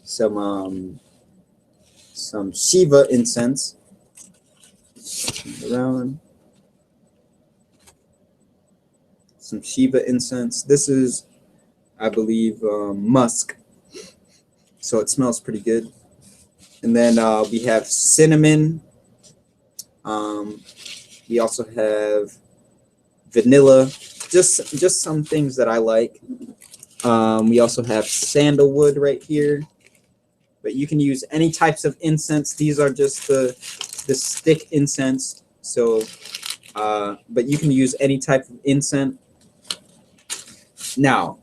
some Shiva incense. Around some Shiva incense. This is, I believe, musk. So it smells pretty good. And then we have cinnamon. We also have vanilla. Just some things that I like. We also have sandalwood right here. But you can use any types of incense. These are just the stick incense. So, but you can use any type of incense. Now,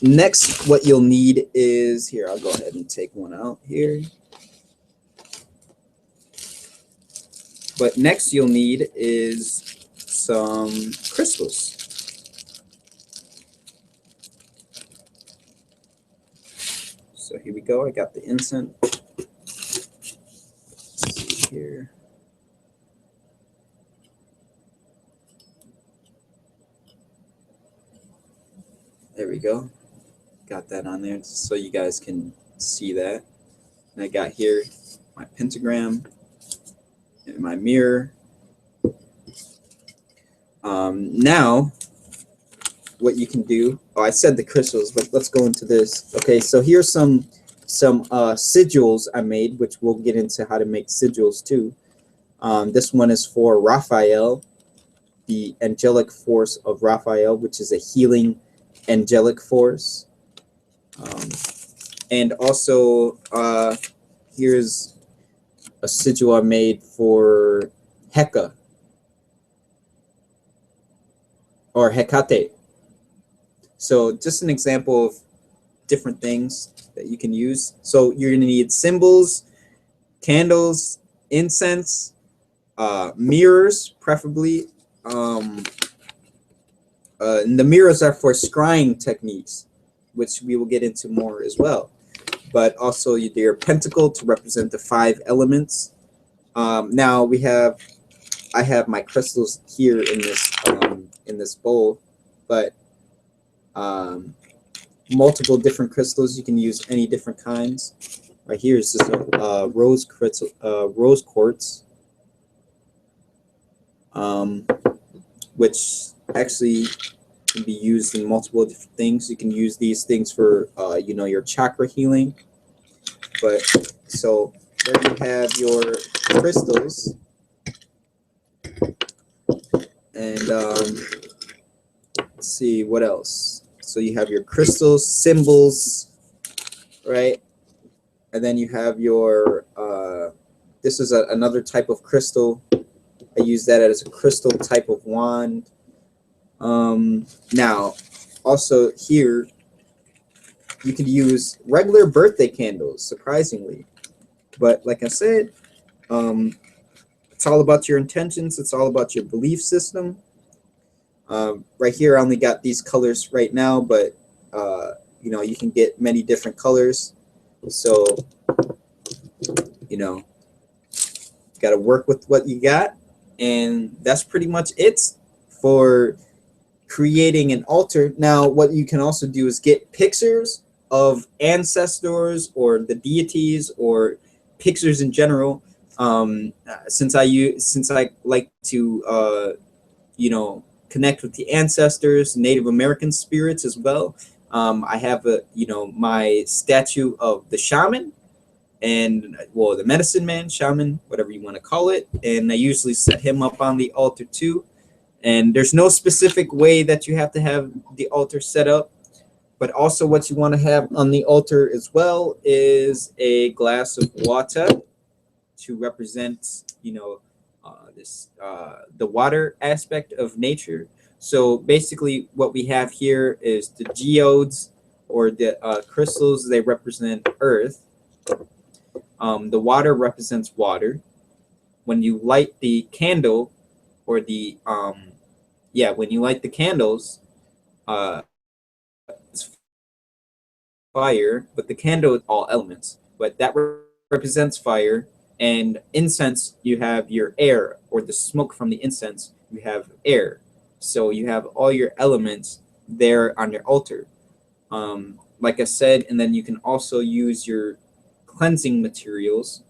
next, what you'll need is here. I'll go ahead and take one out here. But next, you'll need is some crystals. So here we go. I got the incense. Let's see here. There we go. Got that on there so you guys can see that. And I got here my pentagram and my mirror. Now, what you can do, oh, I said the crystals, but let's go into this. Okay, so here's some sigils I made, which we'll get into how to make sigils too. This one is for Raphael, the angelic force of Raphael, which is a healing angelic force. And also here's a sigil I made for Heka, or Hecate. So just an example of different things that you can use. So you're going to need symbols, candles, incense, mirrors, preferably. And the mirrors are for scrying techniques, which we will get into more as well. But also your pentacle to represent the 5 elements. Now I have my crystals here in this bowl, but multiple different crystals. You can use any different kinds. Right here is just a rose quartz, which actually can be used in multiple different things. You can use these things for your chakra healing. But so there you have your crystals, and let's see what else. So you have your crystals, symbols, right? And then you have your this is another type of crystal. I use that as a crystal type of wand. Now, also here, you could use regular birthday candles, surprisingly. But like I said, it's all about your intentions. It's all about your belief system. Right here, I only got these colors right now, but you can get many different colors. So, got to work with what you got. And that's pretty much it for creating an altar. Now, what you can also do is get pictures of ancestors or the deities or pictures in general. Since I like to connect with the ancestors, Native American spirits as well. I have my statue of the shaman, and well, the medicine man, shaman, whatever you want to call it, and I usually set him up on the altar too. And there's no specific way that you have to have the altar set up, but also what you want to have on the altar as well is a glass of water to represent, the water aspect of nature. So basically, what we have here is the geodes, or the crystals. They represent earth. The water represents water. When you light the candle, or when you light the candles, it's fire, but the candle is all elements. But that represents fire. And incense, you have your air, or the smoke from the incense, you have air. So you have all your elements there on your altar. Like I said, and then you can also use your cleansing materials.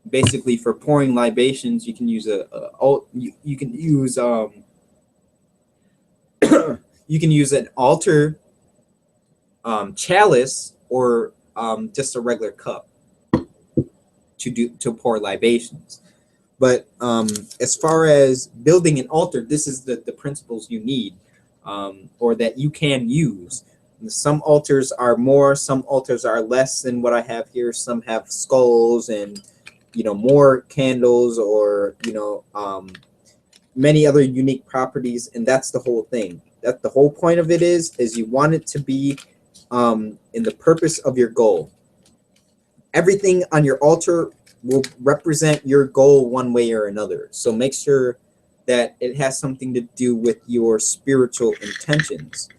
Basically, for pouring libations, you can use you can use you can use an altar chalice, or just a regular cup to pour libations. But as far as building an altar, this is the principles you need, or that you can use. Some altars are more, some altars are less than what I have here. Some have skulls and more candles, or many other unique properties, and that's the whole thing. That the whole point of it is you want it to be in the purpose of your goal. Everything on your altar will represent your goal one way or another. So make sure that it has something to do with your spiritual intentions.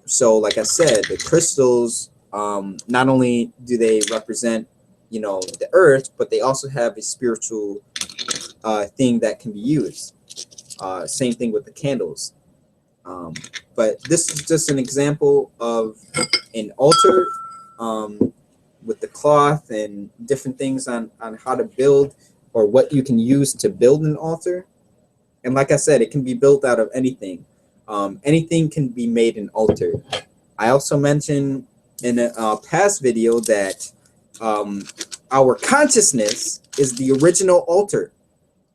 So like I said, the crystals, not only do they represent, the earth, but they also have a spiritual thing that can be used. Same thing with the candles. But this is just an example of an altar, with the cloth and different things on how to build, or what you can use to build an altar. And like I said, it can be built out of anything. Anything can be made an altar. I also mentioned in a past video that our consciousness is the original altar.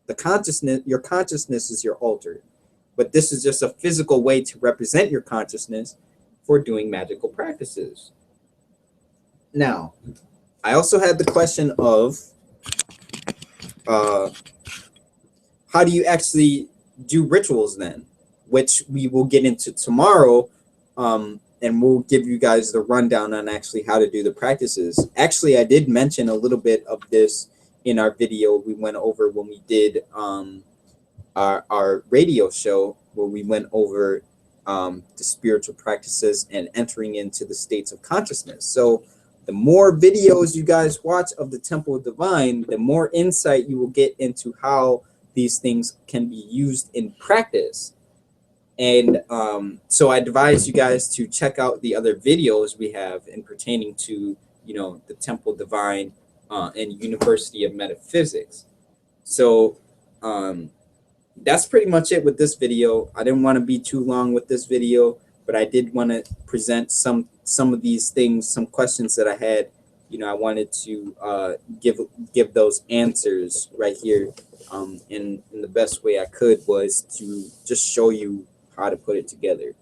Your consciousness is your altar. But this is just a physical way to represent your consciousness for doing magical practices. Now, I also had the question of how do you actually do rituals then, which we will get into tomorrow, and we'll give you guys the rundown on actually how to do the practices. Actually, I did mention a little bit of this in our video we went over when we did our radio show, where we went over the spiritual practices and entering into the states of consciousness. So the more videos you guys watch of the Temple of Divine, the more insight you will get into how these things can be used in practice. And so I advise you guys to check out the other videos we have in pertaining to, the Temple of Divine and University of Metaphysics. So that's pretty much it with this video. I didn't want to be too long with this video, but I did want to present some of these things, some questions that I had. I wanted to give those answers right here, in the best way I could, was to just show you how to put it together.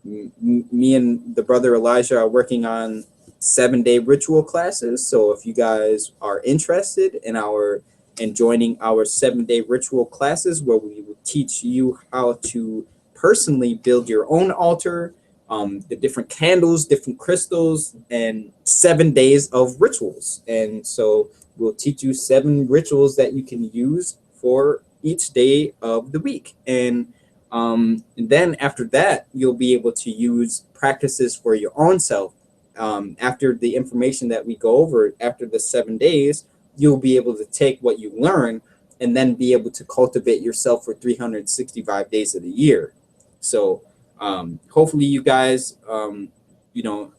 Me and the brother Elijah are working on 7-day ritual classes. So if you guys are interested in joining our 7-day ritual classes, where we will teach you how to personally build your own altar, the different candles, different crystals, and 7 days of rituals. And so we'll teach you 7 rituals that you can use for each day of the week. And then after that, you'll be able to use practices for your own self. After the information that we go over, after the 7 days, you'll be able to take what you learn and then be able to cultivate yourself for 365 days of the year. So hopefully you guys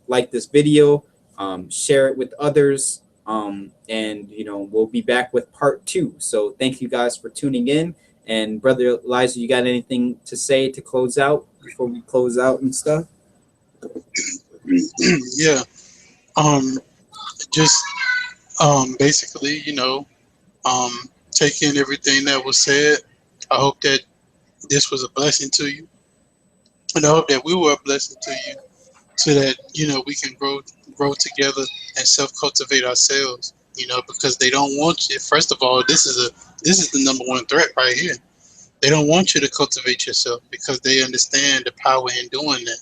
like this video. share it with others. And we'll be back with part 2. So thank you guys for tuning in. And Brother Elijah, you got anything to say to close out before we close out and stuff? Yeah. Just basically, take in everything that was said. I hope that this was a blessing to you, and I hope that we were a blessing to you, so that we can grow together and self-cultivate ourselves. Because they don't want you. First of all, this is the number one threat right here. They don't want you to cultivate yourself because they understand the power in doing that.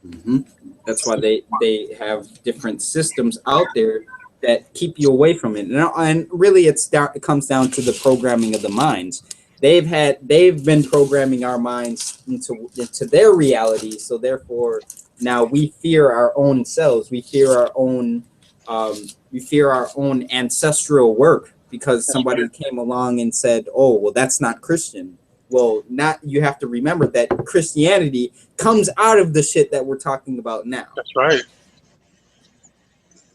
Mm-hmm. That's why they have different systems out there that keep you away from it. And really, it comes down to the programming of the minds. They've been programming our minds into their reality. So therefore, now we fear our own selves. We fear our own ancestral work because somebody came along and said, "Oh, well, that's not Christian." Well, you have to remember that Christianity comes out of the shit that we're talking about now. That's right.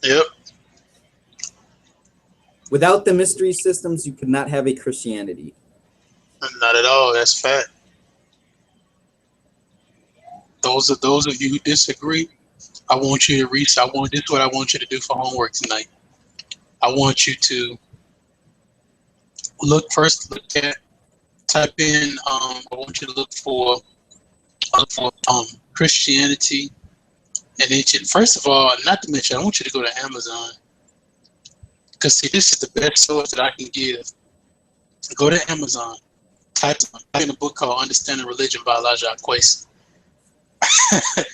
Yep. Without the mystery systems, you could not have a Christianity. Not at all. That's fact. Those of you who disagree, I want you to read. This is what I want you to do for homework tonight. I want you to type in. I want you to look for Christianity and ancient. First of all, not to mention, I want you to go to Amazon, because see, this is the best source that I can give. Go to Amazon. Type in a book called Understanding Religion by Elijah Akwesi.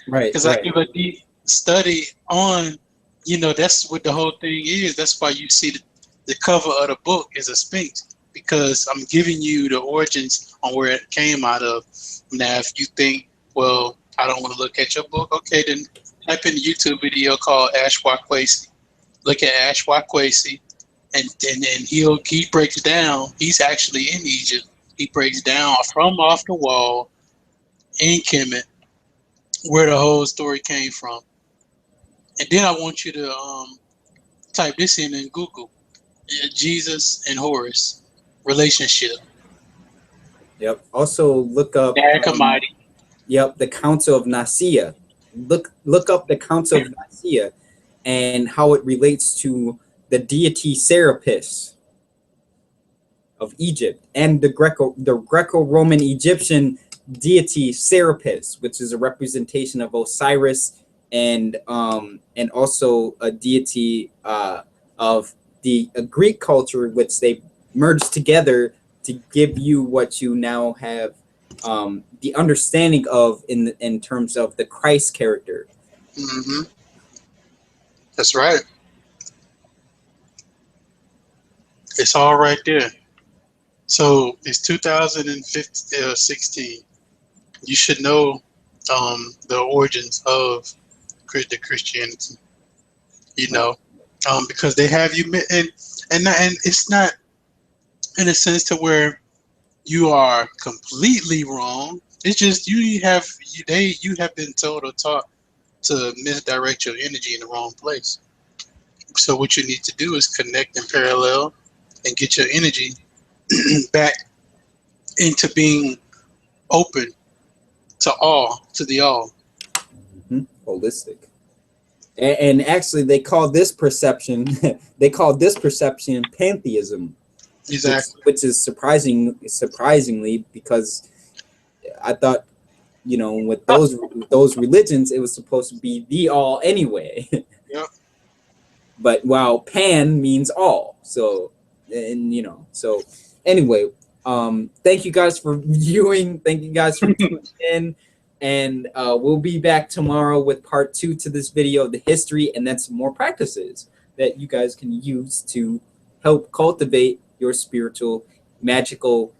Right. Because I give a deep study on, that's what the whole thing is. That's why you see the cover of the book is a sphinx, because I'm giving you the origins on where it came out of. Now, if you think, well, I don't want to look at your book, okay, then type in a YouTube video called Ashwa Kwesi. Look at Ashwa Kwesi, and he breaks down. He's actually in Egypt. He breaks down from off the wall in Kemet where the whole story came from. And then I want you to type this in Google: Jesus and Horus relationship. Yep. Also look up. Yep, the Council of Nicaea. Look up the Council of Nicaea and how it relates to the deity Serapis of Egypt and the Greco-Roman Egyptian deity Serapis, which is a representation of Osiris and also a deity of the Greek culture, which they merged together to give you what you now have the understanding of in terms of the Christ character. Mm-hmm. That's right. It's all right there. So it's 2016. You should know the origins of the Christianity. Because they have you, and it's not in a sense to where you are completely wrong. It's just you have been told or taught to misdirect your energy in the wrong place. So what you need to do is connect in parallel and get your energy back into being open to the all. Mm-hmm. Holistic. And actually, they call this perception pantheism. Exactly. Which is surprisingly, because I thought, with those religions, it was supposed to be the all anyway. Yep. But pan means all. So, so anyway, thank you guys for viewing. Thank you guys for tuning in. And we'll be back tomorrow with part 2 to this video of the history, and then some more practices that you guys can use to help cultivate your spiritual magical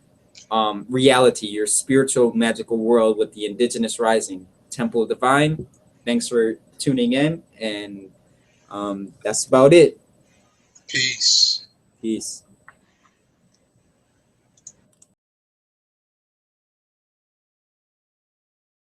reality, your spiritual magical world with the Indigenous Rising Temple Divine. Thanks for tuning in, and that's about it. Peace. Peace.